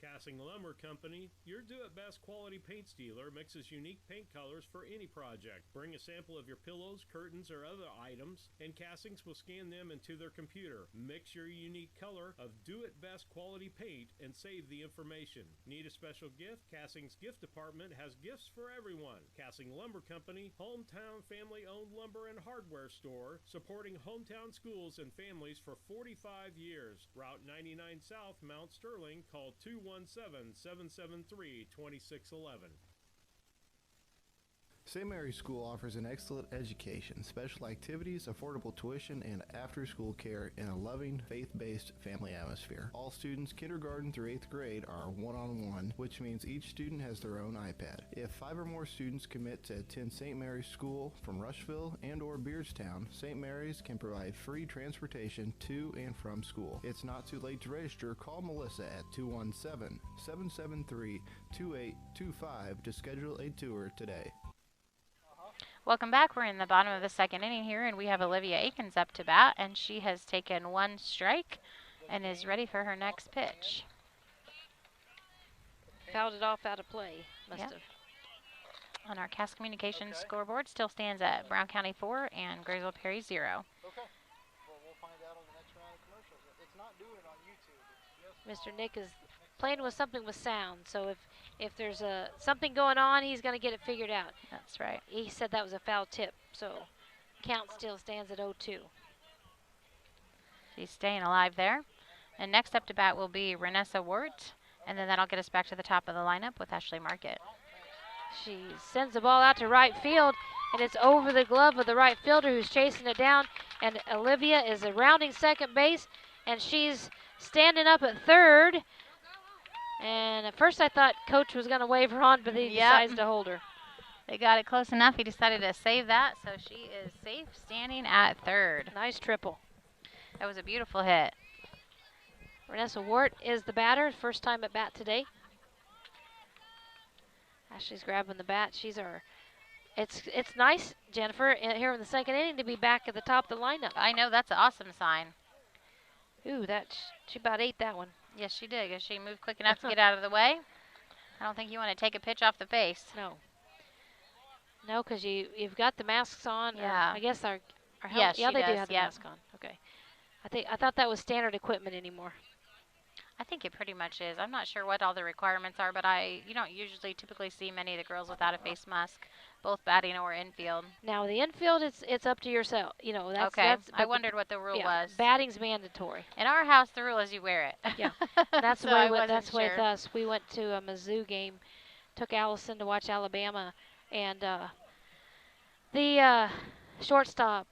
Cassing Lumber Company, your do-it-best quality paint dealer, mixes unique paint colors for any project. Bring a sample of your pillows, curtains, or other items, and Cassings will scan them into their computer. Mix your unique color of do-it-best quality paint and save the information. Need a special gift? Cassing's gift department has gifts for everyone. Cassing Lumber Company, hometown family-owned lumber and hardware store, supporting hometown schools and families for 45 years. Route 99 South, Mount Sterling. Call 217-773-2611. St. Mary's School offers an excellent education, special activities, affordable tuition, and after-school care in a loving, faith-based family atmosphere. All students, kindergarten through 8th grade, are one-on-one, which means each student has their own iPad. If 5 or more students commit to attend St. Mary's School from Rushville and or Beardstown, St. Mary's can provide free transportation to and from school. It's not too late to register. Call Melissa at 217-773-2825 to schedule a tour today. Welcome back. We're in the bottom of the 2nd inning here, and we have Olivia Akins up to bat, and she has taken 1 strike and is ready for her next pitch. Fouled it off out of play, must have. On our Cass Communications scoreboard still stands at Brown County 4 and Griggsville Perry 0. Okay. Well, we'll find out on the next round of commercials. It's not doing it on YouTube. It's just Mr. Nick is playing with something with sound, so if there's something going on, he's going to get it figured out. That's right. He said that was a foul tip, so count still stands at 0-2. She's staying alive there. And next up to bat will be Renessa Wart. And then that'll get us back to the top of the lineup with Ashley Market. She sends the ball out to right field, and it's over the glove of the right fielder who's chasing it down. And Olivia is rounding second base, and she's standing up at third. And at first I thought Coach was going to wave her on, but he decides to hold her. They got it close enough. He decided to save that, so she is safe standing at third. Nice triple. That was a beautiful hit. Renessa Wart is the batter, first time at bat today. Ashley's grabbing the bat. It's nice, Jennifer, here in the second inning to be back at the top of the lineup. I know, that's an awesome sign. Ooh, she about ate that one. Yes, she did, because she moved quick enough to get out of the way. I don't think you want to take a pitch off the base. No. No, because you've got the masks on. Yeah. I guess our yes, yeah, they does, do have the mask on. Okay. I thought that was standard equipment anymore. I think it pretty much is. I'm not sure what all the requirements are, but you don't usually typically see many of the girls without a face mask, both batting or infield. Now the infield, it's up to yourself. I wondered what the rule was. Batting's mandatory. In our house, the rule is you wear it. Yeah, that's so the way. That's the way with us. We went to a Mizzou game, took Allison to watch Alabama, and the shortstop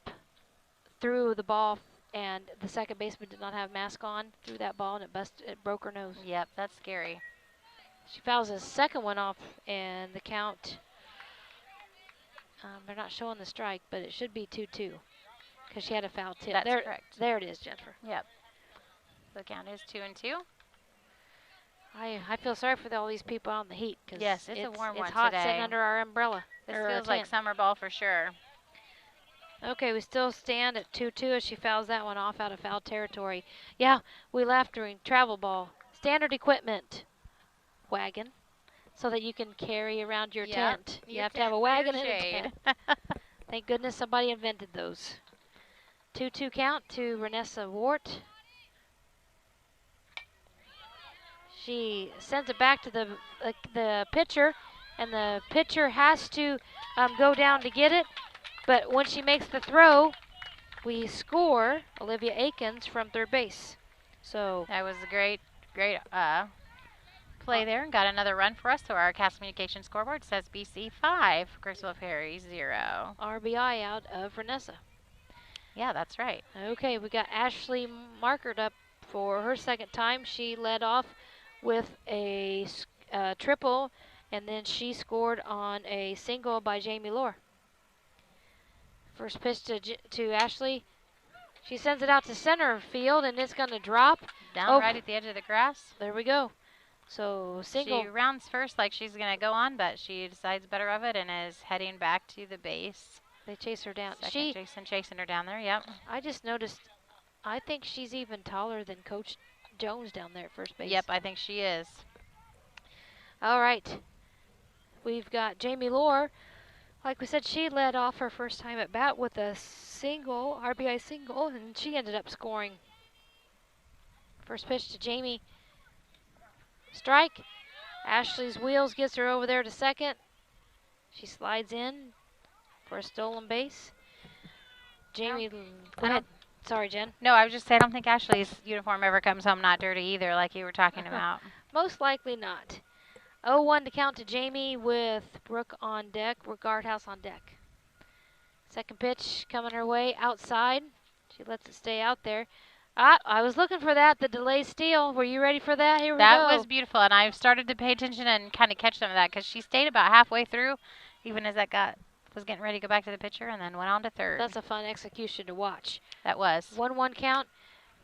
threw the ball, and the second baseman did not have a mask on, threw that ball, and it broke her nose. Yep, that's scary. She fouls the second one off, and the count, they're not showing the strike, but it should be 2-2, because she had a foul tip. That's correct. There it is, Jennifer. Yep. The count is 2-2. I feel sorry for all these people out in the heat, because yes, it's a warm one It's hot today. sitting under our umbrella. This feels like summer ball for sure. Okay, we still stand at 2-2 as she fouls that one off out of foul territory. Yeah, we laughed during travel ball. Standard equipment wagon, so that you can carry around your tent. You have to have a wagon and a tent. Thank goodness somebody invented those. 2-2 count to Renessa Wart. She sends it back to the pitcher, and the pitcher has to go down to get it. But when she makes the throw, we score Olivia Akins from third base. So that was a great play there, and got another run for us. So our cast communication scoreboard says BC 5, Griggsville Perry 0. RBI out of Renessa. Yeah, that's right. Okay, we got Ashley Markert up for her second time. She led off with a triple, and then she scored on a single by Jamie Lohr. First pitch to Ashley. She sends it out to center field, and it's going to drop. Down right at the edge of the grass. There we go. So single. She rounds first like she's going to go on, but she decides better of it and is heading back to the base. They chase her down. Chasing her down there, yep. I just noticed, I think she's even taller than Coach Jones down there at first base. Yep, I think she is. All right. We've got Jamie Lohr. Like we said, she led off her first time at bat with a single, RBI single, and she ended up scoring. First pitch to Jamie. Strike. Ashley's wheels gets her over there to second. She slides in for a stolen base. Jamie, go ahead. Sorry, Jen. No, I was just saying, I don't think Ashley's uniform ever comes home not dirty either, like you were talking about. Most likely not. 0-1 to count to Jamie with Brooke on deck, Guardhouse on deck. Second pitch coming her way outside. She lets it stay out there. I was looking for that, the delay steal. Were you ready for that? Here we go. That was beautiful, and I started to pay attention and kind of catch some of that because she stayed about halfway through, even as was getting ready to go back to the pitcher, and then went on to third. That's a fun execution to watch. That was. 1-1 count.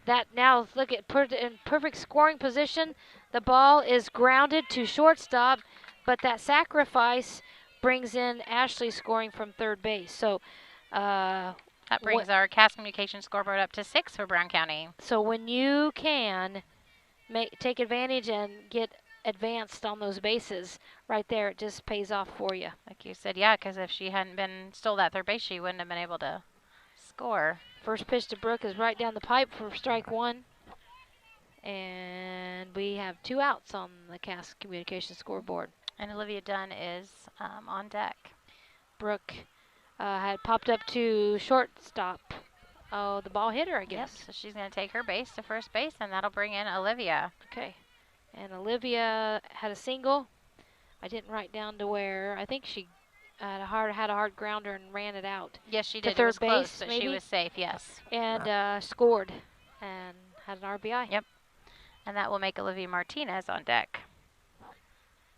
That now, look at in perfect scoring position. The ball is grounded to shortstop, but that sacrifice brings in Ashley scoring from third base. So that brings our cast communication scoreboard up to 6 for Brown County. So when you can take advantage and get advanced on those bases, right there, it just pays off for you. Like you said, yeah, because if she hadn't stole that third base, she wouldn't have been able to score. First pitch to Brooke is right down the pipe for strike one. And we have 2 outs on the cast communication scoreboard. And Olivia Dunn is on deck. Brooke had popped up to shortstop. Oh, the ball hit her, I guess. Yep, so she's going to take her base to first base, and that'll bring in Olivia. Okay. And Olivia had a single. I didn't write down to where. I think she had a hard grounder and ran it out. Yes, she to did. third It was base, close, but maybe? she was safe, yes. And scored and had an RBI. Yep. And that will make Olivia Martinez on deck.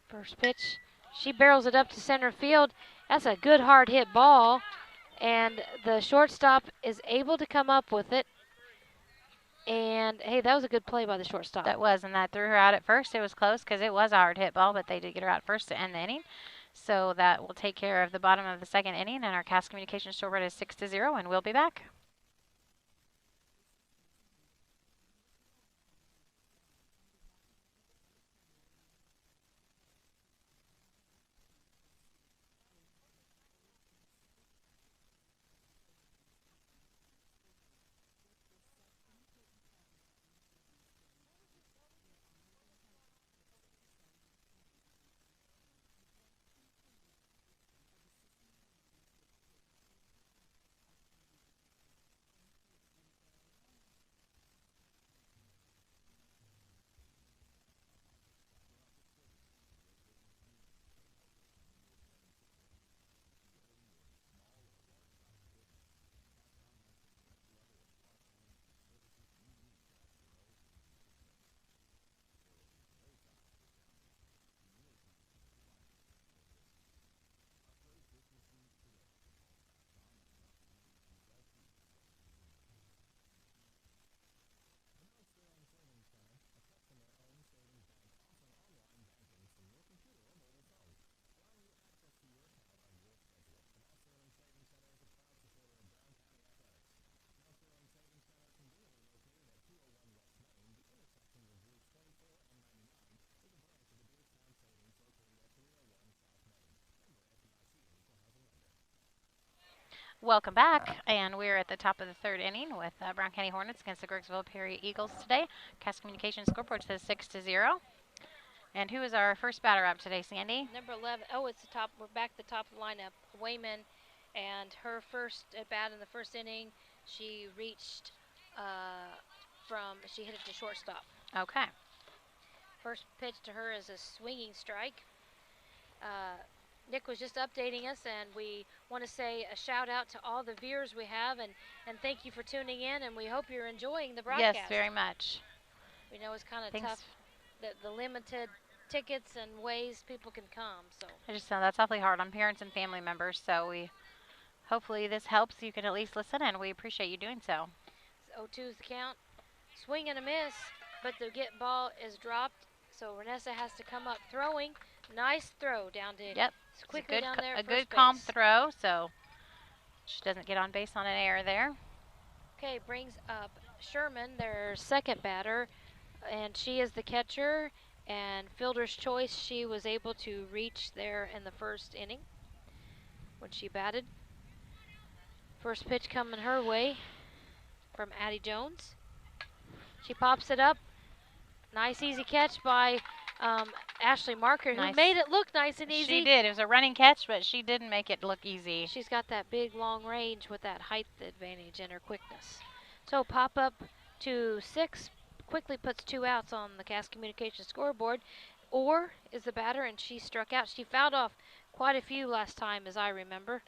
First pitch. She barrels it up to center field. That's a good hard hit ball. And the shortstop is able to come up with it. And, hey, that was a good play by the shortstop. That was, and that threw her out at first. It was close because it was a hard hit ball, but they did get her out first to end the inning. So that will take care of the bottom of the second inning, and our Cass Communications scoreboard is 6-0, and we'll be back. Welcome back, and we're at the top of the third inning with Brown County Hornets against the Griggsville Perry Eagles today. Cass Communications scoreboard says 6-0. And who is our first batter up today, Sandy? Number 11. Oh, it's the top. We're back to the top of the lineup. Wayman, and her first at bat in the first inning, she reached she hit it to shortstop. Okay. First pitch to her is a swinging strike. Nick was just updating us, and we want to say a shout out to all the viewers we have, and thank you for tuning in, and we hope you're enjoying the broadcast. Yes, very much. We know it's kind of tough, the limited tickets and ways people can come. So I just know that's awfully hard on parents and family members, so hopefully this helps. You can at least listen, and we appreciate you doing so. 0-2 is the count. Swing and a miss, but the ball is dropped, so Renessa has to come up throwing. Nice throw down to quickly down there. A good calm throw, so she doesn't get on base on an error there. Okay, brings up Sherman, their second batter, and she is the catcher. And fielder's choice, she was able to reach there in the first inning when she batted. First pitch coming her way from Addie Jones. She pops it up. Nice easy catch by Ashley Marker, who made it look nice and easy. She did. It was a running catch, but she didn't make it look easy. She's got that big long range with that height advantage and her quickness. So pop up to 6. Quickly puts 2 outs on the Cass Communications scoreboard. Orr is the batter, and she struck out. She fouled off quite a few last time, as I remember.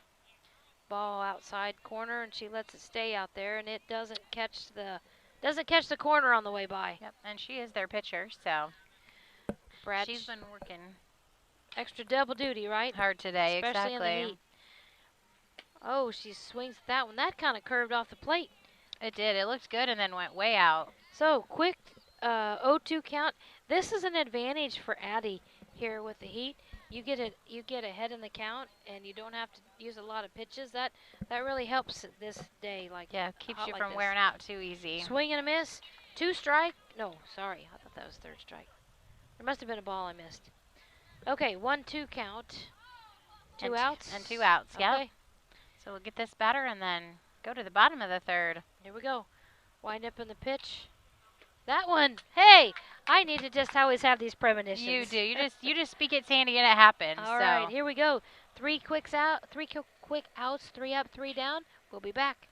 Ball outside corner, and she lets it stay out there, and it doesn't catch the corner on the way by. Yep, and she is their pitcher, so Brad, she's been working extra double duty, right? Hard today, especially in the heat. Oh, she swings at that one. That kind of curved off the plate. It did. It looked good and then went way out. So quick 0-2 count. This is an advantage for Addie here with the heat. You get ahead in the count, and you don't have to use a lot of pitches. That really helps this day. Keeps you from wearing out too easy. Swing and a miss. 2 strike. No, sorry. I thought that was 3rd strike. There must have been a ball I missed. Okay, 1-2 count. 2 outs. And 2 outs, okay. Yep. So we'll get this batter and then go to the bottom of the 3rd. Here we go. Wind up in the pitch. That one. Hey, I need to just always have these premonitions. You do. You just speak it, Sandy, and it happens. All right, here we go. 3 quick quick outs, 3 up, 3 down. We'll be back.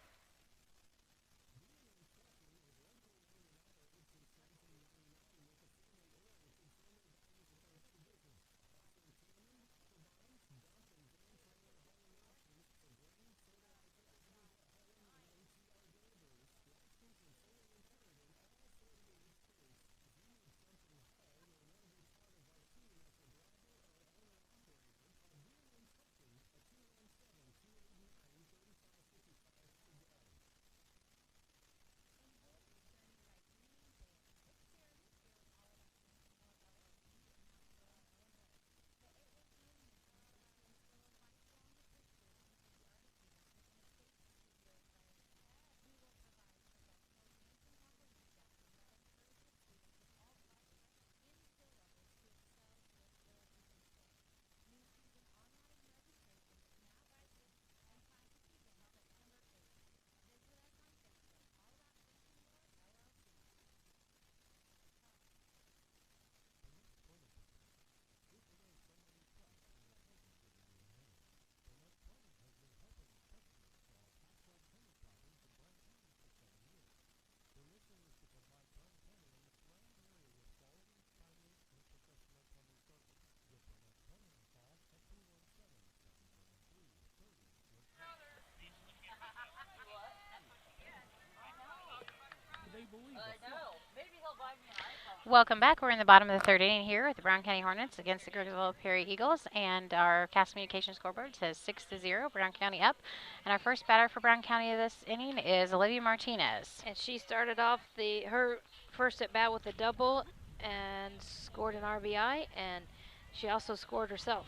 Welcome back. We're in the bottom of the third inning here with the Brown County Hornets against the Griggsville Perry Eagles, and our Cast Communication scoreboard says 6-0, Brown County up. And our first batter for Brown County this inning is Olivia Martinez. And she started off her first at bat with a double and scored an RBI, and she also scored herself.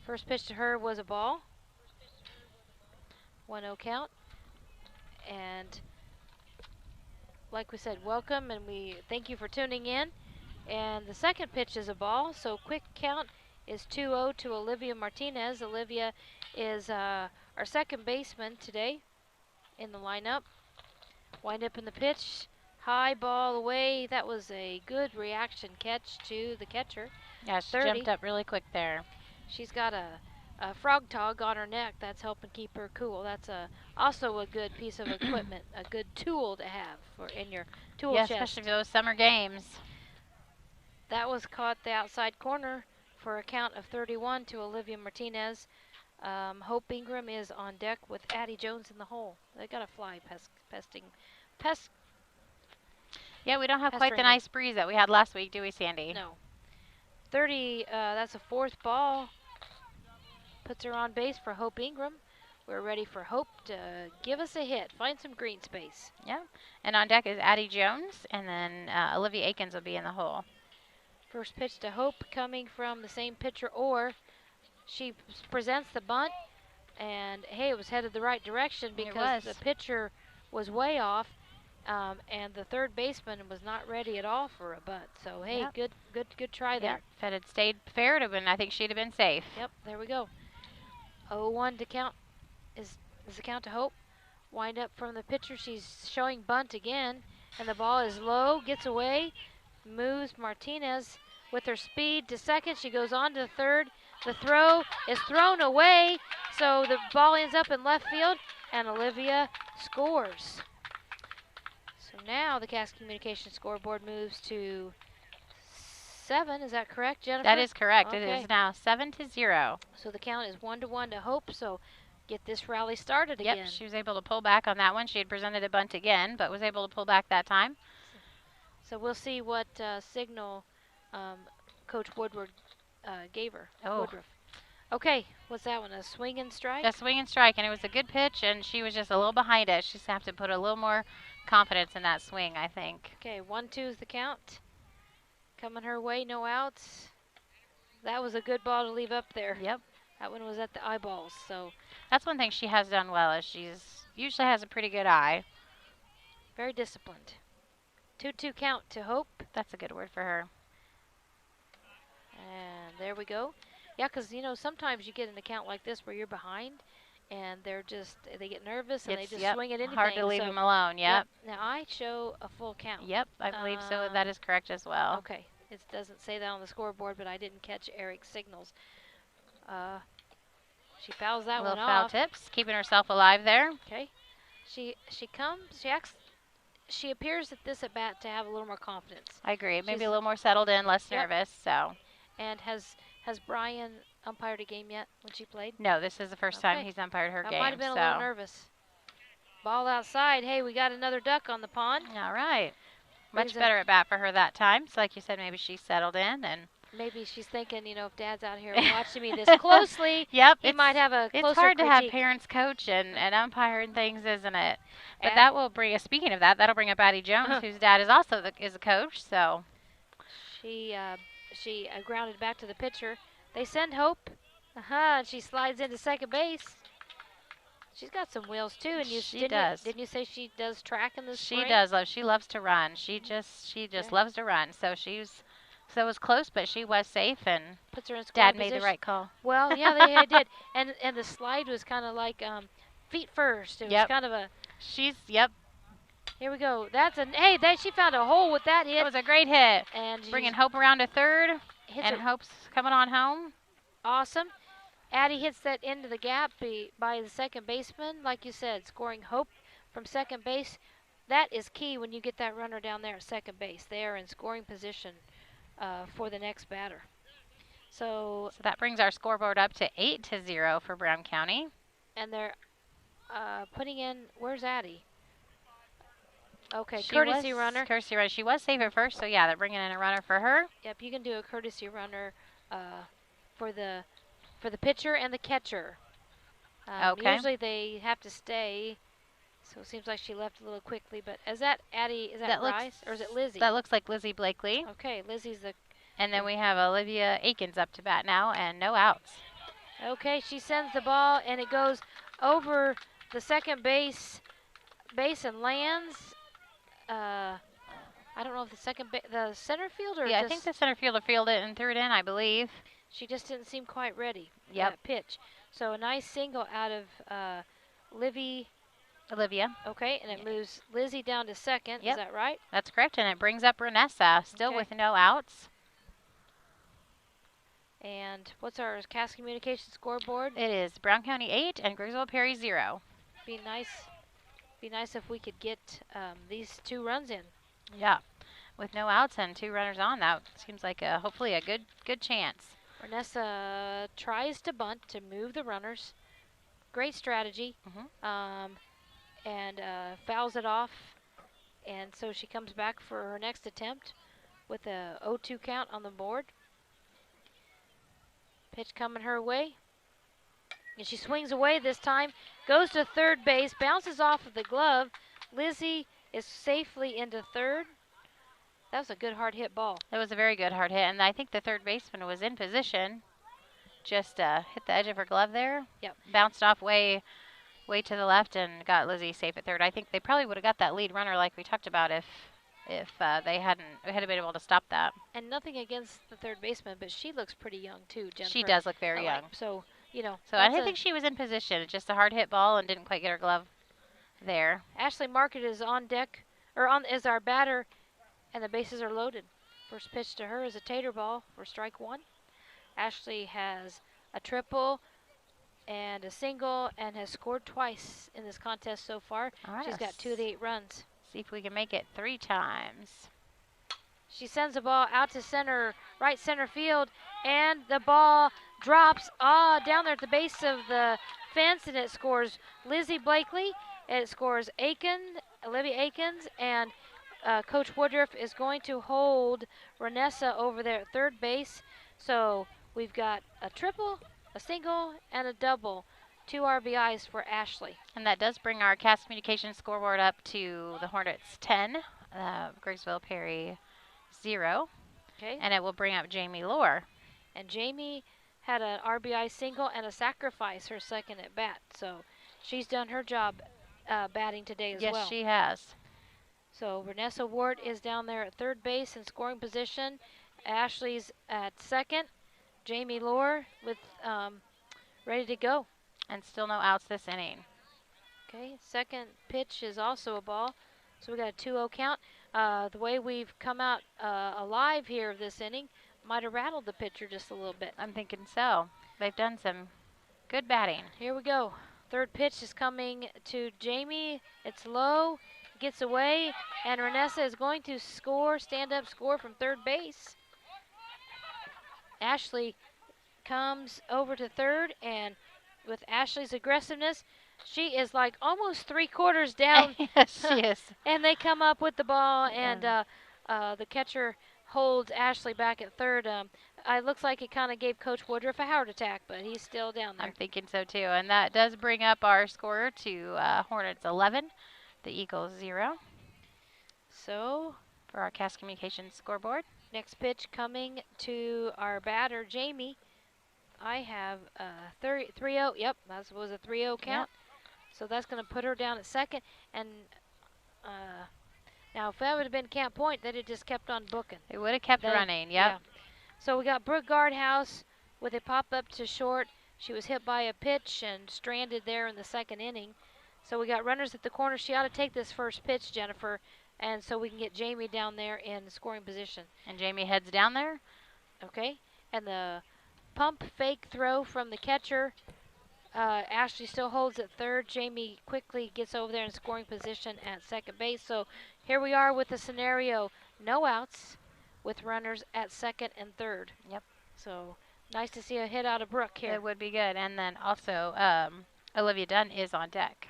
First pitch to her was a ball. 1-0 count. And like we said, welcome, and we thank you for tuning in. And the second pitch is a ball, so quick count is 2-0 to Olivia Martinez. Olivia is our second baseman today in the lineup. Wind up in the pitch, high ball away. That was a good reaction catch to the catcher. Yeah, she jumped up really quick there. She's got a frog tog on her neck that's helping keep her cool. That's also a good piece of equipment, a good tool to have in your tool chest. Especially for those summer games. That was caught the outside corner for a count of 31 to Olivia Martinez. Hope Ingram is on deck with Addie Jones in the hole. They got a fly pesting. Yeah, we don't have quite the nice breeze that we had last week, do we, Sandy? No. 30, that's a fourth ball. Puts her on base for Hope Ingram. We're ready for Hope to give us a hit, find some green space. Yeah, and on deck is Addie Jones, and then Olivia Akins will be in the hole. First pitch to Hope coming from the same pitcher, or she presents the bunt, and hey, it was headed the right direction because the pitcher was way off, and the third baseman was not ready at all for a bunt. So hey, good try there. If it had stayed fair, I think she'd have been safe. Yep, there we go. 0-1 to count is the count to Hope. Wind up from the pitcher. She's showing bunt again, and the ball is low, gets away, moves Martinez with her speed to second. She goes on to third. The throw is thrown away, so the ball ends up in left field, and Olivia scores. So now the Cast Communication scoreboard moves to 7. Is that correct, Jennifer? That is correct. Okay. It is now 7-0. So the count is 1-1 to Hope. So get this rally started again. Yep, she was able to pull back on that one. She had presented a bunt again, but was able to pull back that time. So we'll see what signal Coach Woodward gave her. Woodruff. Okay, what's that one? A swing and strike? A swing and strike, and it was a good pitch, and she was just a little behind it. She's have to put a little more confidence in that swing, I think. Okay, 1-2 is the count. Coming her way, no outs. That was a good ball to leave up there. Yep. That one was at the eyeballs. So that's one thing she has done well, is she's usually has a pretty good eye. Very disciplined. 2-2 count to Hope. That's a good word for her. And there we go. Yeah, because, you know, sometimes you get an account like this where you're behind, and they get nervous, and they just swing at anything. Hard to leave them alone, yep. Now, I show a full count. Yep, I believe so. That is correct as well. Okay. It doesn't say that on the scoreboard, but I didn't catch Eric's signals. She fouls that Little one foul off. tips, keeping herself alive there. Okay. She appears at this at bat to have a little more confidence. I agree. Maybe She's a little more settled in, less Yep. nervous. So. And has Brian umpired a game yet when she played? No, this is the first time he's umpired her That game. might have been a little nervous. Ball outside. Hey, we got another duck on the pond. All right. Much Brings up- better at bat for her that time. So like you said, maybe she's settled in and. Maybe she's thinking, if Dad's out here watching me this closely, Yep, he might have a closer It's hard critique. to have parents coach and umpire and things, isn't it? But And- that will bring us. Speaking of that, that'll bring up Addie Jones, whose dad is also is a coach. So She grounded back to the pitcher. They send Hope. And she slides into second base. She's got some wheels too, and didn't you say she does track in the spring? she does love. She loves to run. She just loves to run. So it was close, but she was safe and Puts her in scoring Dad made the position. right call. Well, yeah, they did. And the slide was kind of like feet first. It was kind of a. Yep. Here we go. She found a hole with that hit. It was a great hit. And Bringing Hope around to third, and her. Hope's coming on home. Awesome. Addie hits that into the gap by the second baseman. Like you said, scoring Hope from second base. That is key when you get that runner down there at second base. They are in scoring position for the next batter. So that brings our scoreboard up to 8-0 for Brown County. And they're putting in, where's Addie? Okay, Courtesy runner. Courtesy runner. She was safe at first, so yeah, they're bringing in a runner for her. Yep, you can do a courtesy runner for the pitcher and the catcher. Okay. Usually they have to stay, so it seems like she left a little quickly. But is that Addie? Is that Rice or is it Lizzie? That looks like Lizzie Blakely. Okay, Lizzie's the. And then we have Olivia Akins up to bat now, and no outs. Okay, she sends the ball, and it goes over the second base and lands. I don't know if the center fielder. Yeah, I think the center fielder fielded it and threw it in, I believe. She just didn't seem quite ready for Yep. that pitch. So a nice single out of Olivia. Okay, and it moves Lizzie down to second. Yep. Is that right? That's correct, and it brings up Renessa, still with no outs. And what's our Cass Communication scoreboard? It is Brown County 8 and Griggsville Perry 0. Be nice if we could get these 2 runs in. Yeah, with no outs and 2 runners on, that seems like hopefully a good chance. Renessa tries to bunt to move the runners. Great strategy. And fouls it off. And so she comes back for her next attempt with a 0-2 count on the board. Pitch coming her way. And she swings away this time. Goes to third base. Bounces off of the glove. Lizzie is safely into third. That was a good hard hit ball. It was a very good hard hit. And I think the third baseman was in position. Just hit the edge of her glove there. Yep. Bounced off way to the left and got Lizzie safe at third. I think they probably would have got that lead runner like we talked about if they hadn't been able to stop that. And nothing against the third baseman, but she looks pretty young too, Jennifer. She does look very young. So, So I think she was in position. It's just a hard hit ball and didn't quite get her glove there. Ashley Market is on deck, is our batter, and the bases are loaded. First pitch to her is a tater ball for strike 1. Ashley has a triple and a single and has scored twice in this contest so far. She's got 2 of the 8 runs. See if we can make it 3 times. She sends the ball out to right center field, and the ball drops down there at the base of the fence, and it scores Lizzie Blakely. It scores Olivia Akins, and Coach Woodruff is going to hold Renessa over there at third base. So we've got a triple, a single, and a double. 2 RBIs for Ashley. And that does bring our Cass Communication scoreboard up to the Hornets 10, Griggsville Perry 0. Okay. And it will bring up Jamie Lohr. And Jamie had an RBI single and a sacrifice her second at bat. So she's done her job batting today as well. Yes, she has. So Renessa Ward is down there at third base in scoring position. Ashley's at second. Jamie Lohr with ready to go. And still no outs this inning. Okay, second pitch is also a ball. So we got a 2-0 count. The way we've come out alive here this inning might have rattled the pitcher just a little bit. I'm thinking so. They've done some Good batting. Here we go. Third pitch is coming to Jamie. It's low, gets away, and Renessa is going to score, stand up score from third base. Ashley comes over to third, and with Ashley's aggressiveness, she is like almost 3/4 down. Yes, she is. And they come up with the ball, and the catcher holds Ashley back at third. It looks like it kind of gave Coach Woodruff a heart attack, but he's still down there. I'm thinking so too. And that does bring up our score to Hornets 11, the Eagles 0. So for our Cast Communications scoreboard. Next pitch coming to our batter, Jamie. I have 3-0. Yep, that was a 3-0 count. Yep. So that's going to put her down at second. And now if that would have been Camp Point, they'd have just kept on booking. It would have kept running, yep. Yeah. So we got Brooke Guardhouse with a pop-up to short. She was hit by a pitch and stranded there in the second inning. So we got runners at the corner. She ought to take this first pitch, Jennifer, and so we can get Jamie down there in scoring position. And Jamie heads down there. Okay. And the pump fake throw from the catcher. Ashley still holds at third. Jamie quickly gets over there in scoring position at second base. So here we are with the scenario, no outs with runners at second and third. Yep. So nice to see a hit out of Brooke here. It would be good. And then also Olivia Dunn is on deck.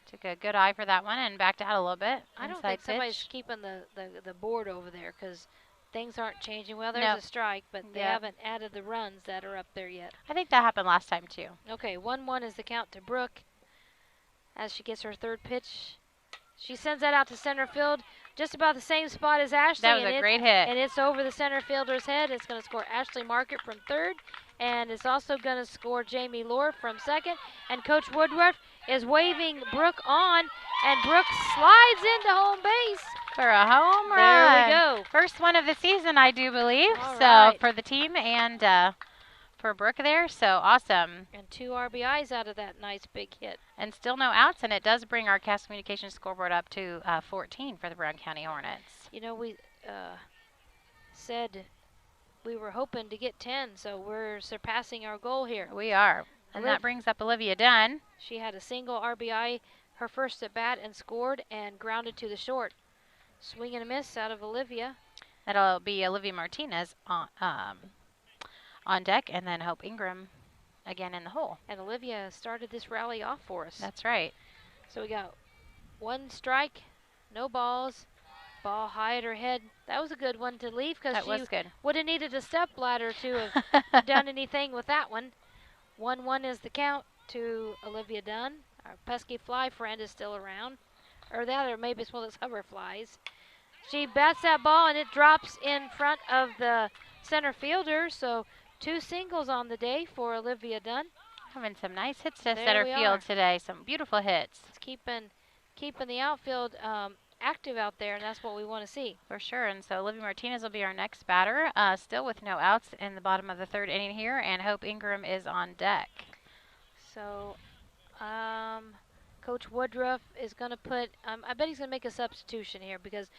Took a good eye for that one and backed out a little bit. I don't think somebody's keeping the board over there because things aren't changing. Well, there's a strike, but they haven't added the runs that are up there yet. I think that happened last time, too. Okay, 1-1 is the count to Brooke as she gets her third pitch. She sends that out to center field, just about the same spot as Ashley. That was a great hit. And it's over the center fielder's head. It's going to score Ashley Market from third, and it's also going to score Jamie Lohr from second. And Coach Woodruff is waving Brooke on, and Brooke slides into home base. For a home run. There we go. First one of the season, I do believe. All so right. For the team and for Brooke there. So awesome. And 2 RBIs out of that nice big hit. And still no outs, and it does bring our Cast Communications scoreboard up to 14 for the Brown County Hornets. You know, we said we were hoping to get 10, so we're surpassing our goal here. We are. And that brings up Olivia Dunn. She had a single RBI, her first at bat, and scored and grounded to the short. Swing and a miss out of Olivia. That'll be Olivia Martinez on deck, and then Hope Ingram again in the hole. And Olivia started this rally off for us. That's right. So we got 1 strike, no balls, ball high at her head. That was a good one to leave because she would have needed a step ladder to have done anything with that one. 1-1 is the count to Olivia Dunn. Our pesky fly friend is still around. Or maybe it's one of those hover flies. She bats that ball and it drops in front of the center fielder. So 2 singles on the day for Olivia Dunn. Having some nice hits to center field today. Some beautiful hits. It's keeping the outfield active out there, and that's what we want to see. For sure. And so Olivia Martinez will be our next batter. Still with no outs in the bottom of the third inning here, and Hope Ingram is on deck. So Coach Woodruff is going to put, I bet he's going to make a substitution here because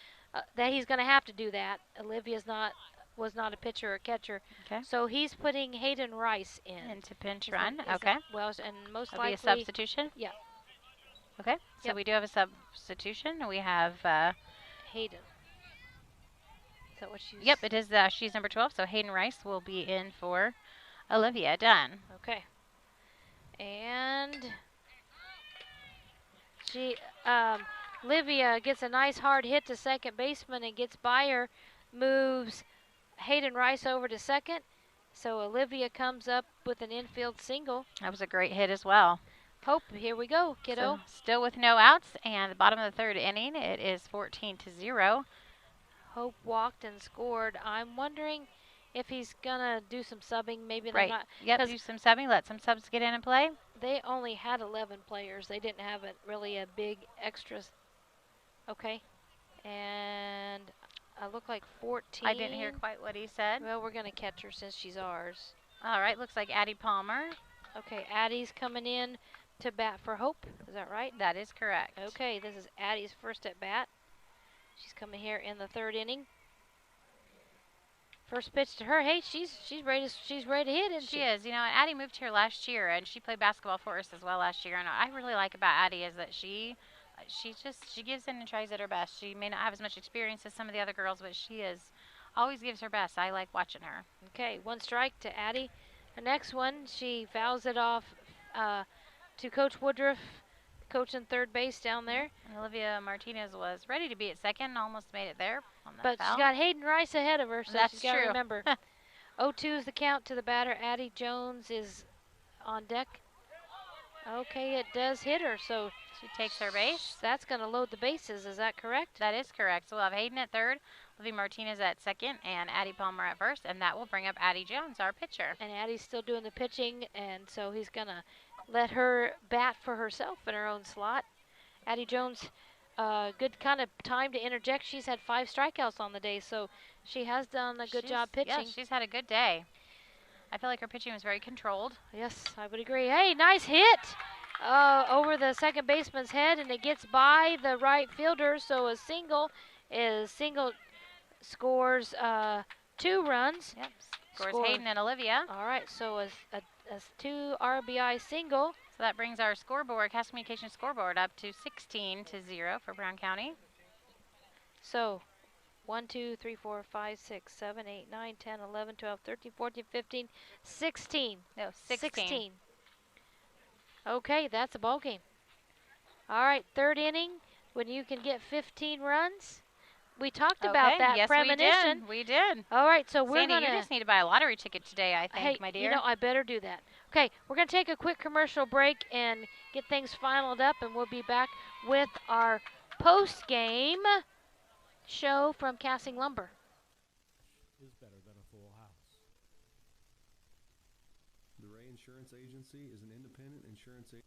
that he's going to have to do that. Olivia's was not a pitcher or catcher. Okay. So he's putting Hayden Rice in. Into pinch run. Okay. Well, and most That'll likely. Be a substitution? Yeah. Okay. So we do have a substitution. We have Hayden. Is that what she's? Yep, it is. She's number 12, so Hayden Rice will be in for Olivia Dunn. Okay. And Olivia gets a nice hard hit to second baseman and gets by her, moves Hayden Rice over to second. So Olivia comes up with an infield single. That was a great hit as well. Hope, here we go, kiddo. So still with no outs, and the bottom of the third inning, it is 14-0. Hope walked and scored. I'm wondering if he's gonna do some subbing, maybe right. Not. Yep, do some subbing. Let some subs get in and play. They only had 11 players. They didn't have really a big extras. Okay, and I look like 14. I didn't hear quite what he said. Well, we're gonna catch her since she's ours. All right, looks like Addie Palmer. Okay, Addie's coming in to bat for Hope. Is that right? That is correct. Okay, this is Addie's first at bat. She's coming here in the third inning. First pitch to her. Hey, she's ready. She's ready to hit, isn't she? She is. You know, and Addie moved here last year, and she played basketball for us as well last year. And what I really like about Addie is that she gives in and tries at her best. She may not have as much experience as some of the other girls, but she always gives her best. I like watching her. Okay, 1 strike to Addie. The next one, she fouls it off to Coach Woodruff, coaching third base down there. And Olivia Martinez was ready to be at second, almost made it there on that But foul. she's got Hayden Rice ahead of her, so That's she's got to true. remember. 0-2 is the count to the batter. Addie Jones is on deck. Okay, it does hit her, so she takes her base. That's going to load the bases. Is that correct? That is correct. So we'll have Hayden at third, Olivia Martinez at second, and Addie Palmer at first, and that will bring up Addie Jones, our pitcher. And Addie's still doing the pitching, and so he's going to let her bat for herself in her own slot. Addie Jones, good kind of time to interject. She's had 5 strikeouts on the day, so she has done a good job pitching. Yeah, she's had a good day. I feel like her pitching was very controlled. Yes, I would agree. Hey, nice hit over the second baseman's head, and it gets by the right fielder, so a single scores 2 runs. Yep, scores Hayden and Olivia. All right, so a 2 RBI single. So that brings our scoreboard, Cass Communications scoreboard, up to 16-0 for Brown County. So 1, 2, 3, 4, 5, 6, 7, 8, 9, 10, 11, 12, 13, 14, 15, 16. No, 16. Okay, that's a ball game. All right, third inning, when you can get 15 runs. We talked about that premonition. We did. All right, so we're Sandy, going to... you just need to buy a lottery ticket today, I think, my dear. You know, I better do that. Okay, we're going to take a quick commercial break and get things finalized up, and we'll be back with our post-game show from Cassing Lumber. Is better than a full house. The Ray Insurance Agency is an independent insurance agency.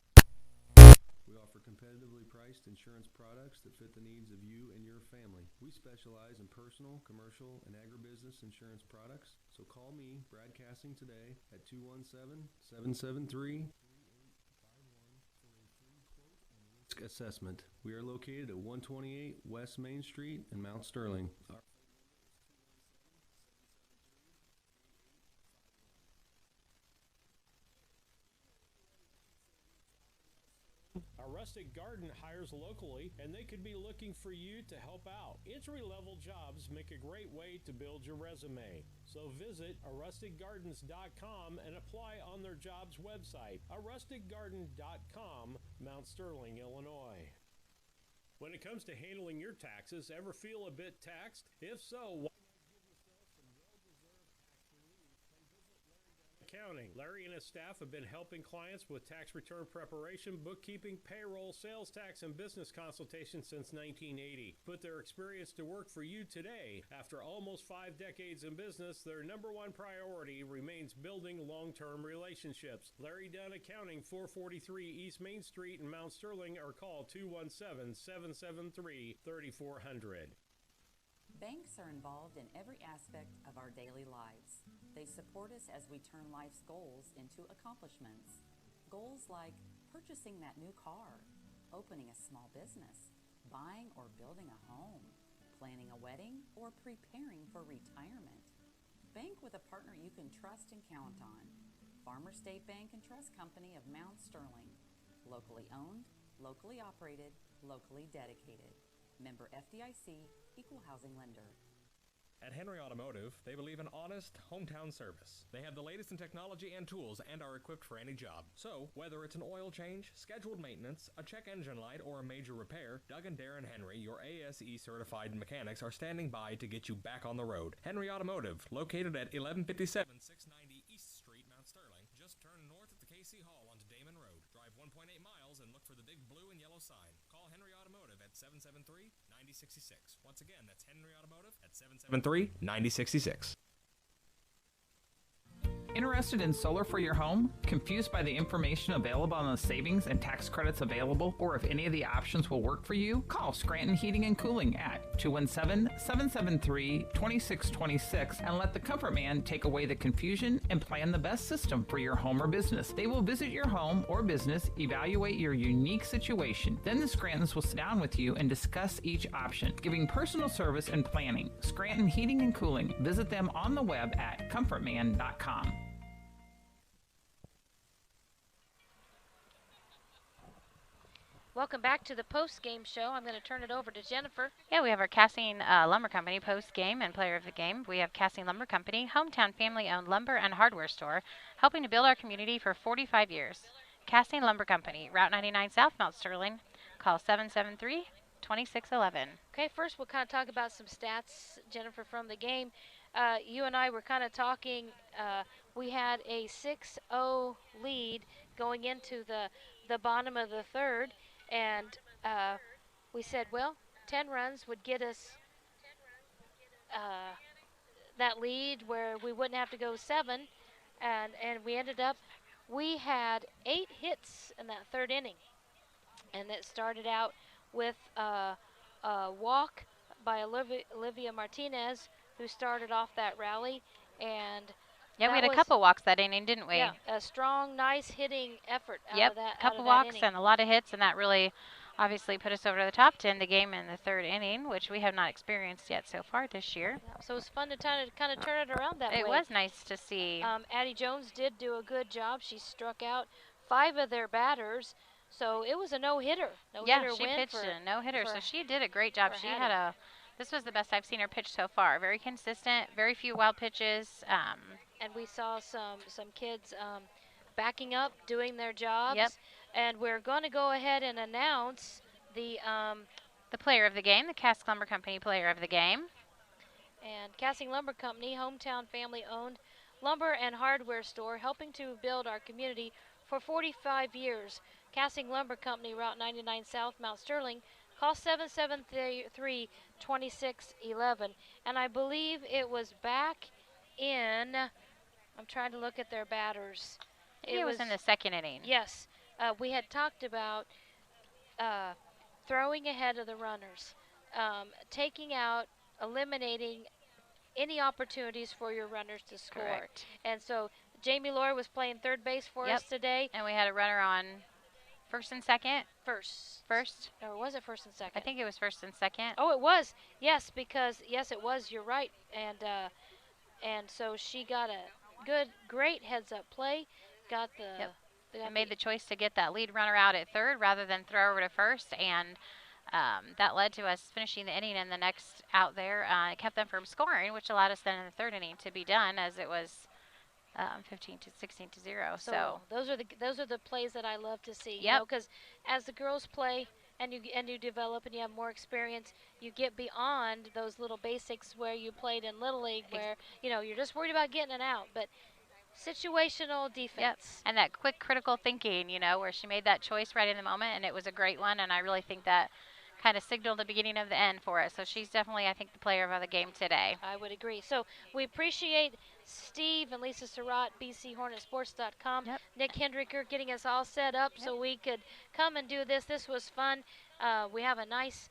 We offer competitively priced insurance products that fit the needs of you and your family. We specialize in personal, commercial, and agribusiness insurance products. So call me, Brad Cassing, today at 217-773-3851 for a free quote and risk assessment. We are located at 128 West Main Street in Mount Sterling. Our A Rustic Garden hires locally, and they could be looking for you to help out. Entry-level jobs make a great way to build your resume. So visit arusticgardens.com and apply on their jobs website, arusticgarden.com, Mount Sterling, Illinois. When it comes to handling your taxes, ever feel a bit taxed? If so, why Accounting. Larry and his staff have been helping clients with tax return preparation, bookkeeping, payroll, sales tax, and business consultation since 1980. Put their experience to work for you today. After almost 5 decades in business, their #1 priority remains building long-term relationships. Larry Dunn Accounting, 443 East Main Street in Mount Sterling, or call 217-773-3400. Banks are involved in every aspect of our daily lives. They support us as we turn life's goals into accomplishments. Goals like purchasing that new car, opening a small business, buying or building a home, planning a wedding, or preparing for retirement. Bank with a partner you can trust and count on. Farmer State Bank and Trust Company of Mount Sterling. Locally owned, locally operated, locally dedicated. Member FDIC, Equal Housing Lender. At Henry Automotive, they believe in honest, hometown service. They have the latest in technology and tools and are equipped for any job. So, whether it's an oil change, scheduled maintenance, a check engine light, or a major repair, Doug and Darren Henry, your ASE-certified mechanics, are standing by to get you back on the road. Henry Automotive, located at 1157 690 East Street, Mount Sterling. Just turn north at the KC Hall onto Damon Road. Drive 1.8 miles and look for the big blue and yellow sign. Call Henry Automotive at 773-9066. Once again, that's Henry Automotive at 773-9066. Interested in solar for your home? Confused by the information available on the savings and tax credits available, or if any of the options will work for you? Call Scranton Heating and Cooling at 217-773-2626 and let the Comfort Man take away the confusion and plan the best system for your home or business. They will visit your home or business, evaluate your unique situation. Then the Scrantons will sit down with you and discuss each option, giving personal service and planning. Scranton Heating and Cooling. Visit them on the web at comfortman.com. Welcome back to the post-game show. I'm going to turn it over to Jennifer. Yeah, we have our Casting Lumber Company post-game and player of the game. We have Casting Lumber Company, hometown family-owned lumber and hardware store, helping to build our community for 45 years. Casting Lumber Company, Route 99 South, Mount Sterling. Call 773-2611. Okay, first we'll kind of talk about some stats, Jennifer, from the game. You and I were kind of talking. We had a 6-0 lead going into the bottom of the third. And we said, well, 10 runs would get us that lead where we wouldn't have to go 7. And we ended up, we had 8 hits in that third inning. And it started out with a walk by Olivia Martinez, who started off that rally. And yeah, we had a couple walks that inning, didn't we? Yeah, a strong, nice hitting effort out of that. Yep, a couple walks and a lot of hits, and that really obviously put us over to the top to end the game in the third inning, which we have not experienced yet so far this year. Yeah, so it was fun to kind of turn it around that way. It was nice to see. Addie Jones did do a good job. She struck out 5 of their batters, so it was a no-hitter. Yeah, she pitched a no-hitter, so she did a great job. She had a. This was the best I've seen her pitch so far. Very consistent, very few wild pitches. And we saw some kids backing up, doing their jobs. Yep. And we're going to go ahead and announce the player of the game, the Casting Lumber Company player of the game. And Casting Lumber Company, hometown family-owned lumber and hardware store, helping to build our community for 45 years. Casting Lumber Company, Route 99 South, Mount Sterling. Call 773-2611. And I believe it was back in, I'm trying to look at their batters. It was in the second inning. Yes. We had talked about throwing ahead of the runners, taking out, eliminating any opportunities for your runners to score. Correct. And so Jamie Lohr was playing third base for us today. And we had a runner on first and second? First. Or was it first and second? I think it was first and second. Oh, it was. Yes, because, yes, it was. You're right. And so she got a great heads-up play. Got the... And made the choice to get that lead runner out at third rather than throw over to first. And that led to us finishing the inning and the next out there. It kept them from scoring, which allowed us then in the third inning to be done as it was 16-0. So those are the plays that I love to see. Yep. Because as the girls play and you develop and you have more experience, you get beyond those little basics where you played in Little League, where you're just worried about getting it out. But situational defense. Yep. And that quick critical thinking, where she made that choice right in the moment, and it was a great one. And I really think that kind of signaled the beginning of the end for us. So she's definitely, I think, the player of the game today. I would agree. So we appreciate Steve and Lisa Surratt, BCHornetSports.com. Yep. Nick Hendricker getting us all set up so we could come and do this. This was fun. We have a nice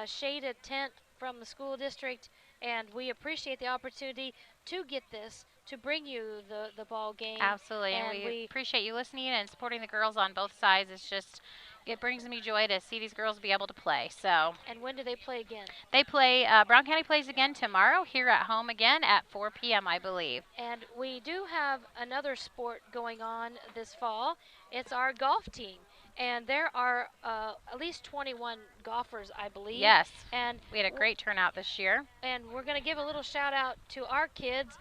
shaded tent from the school district, and we appreciate the opportunity to get this, to bring you the ball game. Absolutely, and we appreciate you listening and supporting the girls on both sides. It's just, it brings me joy to see these girls be able to play. So. And when do they play again? They play, Brown County plays again tomorrow here at home again at 4 p.m., I believe. And we do have another sport going on this fall. It's our golf team. And there are at least 21 golfers, I believe. Yes, and we had a great turnout this year. And we're going to give a little shout out to our kids.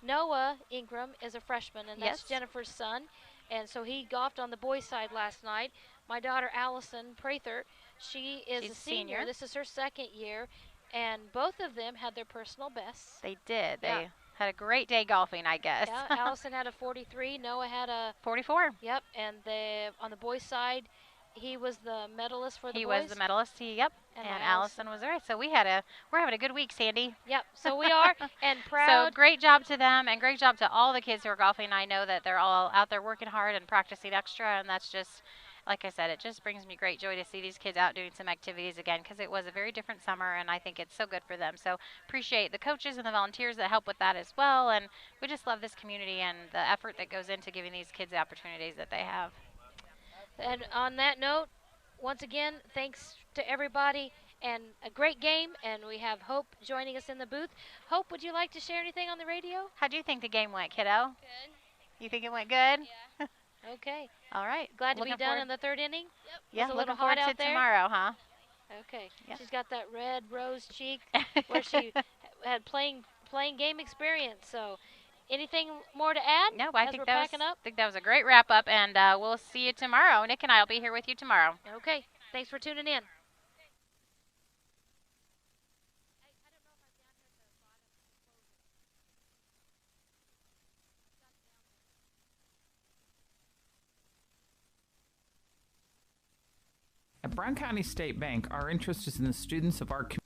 Noah Ingram is a freshman, and that's Jennifer's son. And so he golfed on the boys' side last night. My daughter, Allison Prather, she's a senior. This is her second year. And both of them had their personal bests. They did. Yeah. They had a great day golfing, I guess. Yeah, Allison had a 43. Noah had a 44. Yep. And on the boys' side, he was the medalist for the He boys? was the medalist, yep. And Allison was right. So we're having a good week, Sandy. Yep, so we are, and proud. So great job to them, and great job to all the kids who are golfing. I know that they're all out there working hard and practicing extra, and that's just, like I said, it just brings me great joy to see these kids out doing some activities again, because it was a very different summer, and I think it's so good for them. So appreciate the coaches and the volunteers that help with that as well, and we just love this community and the effort that goes into giving these kids the opportunities that they have. And on that note, once again, thanks to everybody, and a great game, and we have Hope joining us in the booth. Hope, would you like to share anything on the radio? How do you think the game went, kiddo? Good. You think it went good? Yeah. Okay. All right. Glad to be done in the third inning? Yep. Yeah, Was it a looking little forward hot to out there? tomorrow, huh? Okay. Yeah. She's got that red rose cheek where she had playing game experience. So anything more to add? No, I as think we're that packing up? think that was a great wrap up, and we'll see you tomorrow. Nick and I will be here with you tomorrow. Okay. Thanks for tuning in. At Brown County State Bank, our interest is in the students of our community.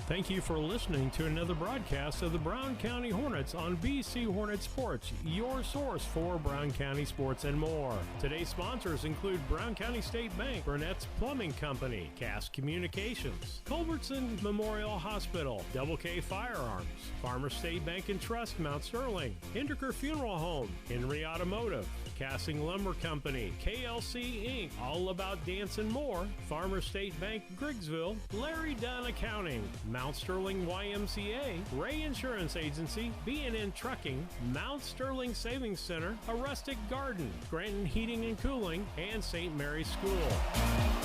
Thank you for listening to another broadcast of the Brown County Hornets on BC Hornet Sports, your source for Brown County sports and more. Today's sponsors include Brown County State Bank, Burnett's Plumbing Company, Cass Communications, Culbertson Memorial Hospital, Double K Firearms, Farmer State Bank and Trust, Mount Sterling, Hinderker Funeral Home, Henry Automotive, Cassing Lumber Company, KLC Inc., All About Dance and More, Farmer State Bank, Griggsville, Larry Dunn Accounting, Mount Sterling YMCA, Ray Insurance Agency, B&N Trucking, Mount Sterling Savings Center, A Rustic Garden, Scranton Heating and Cooling, and St. Mary's School.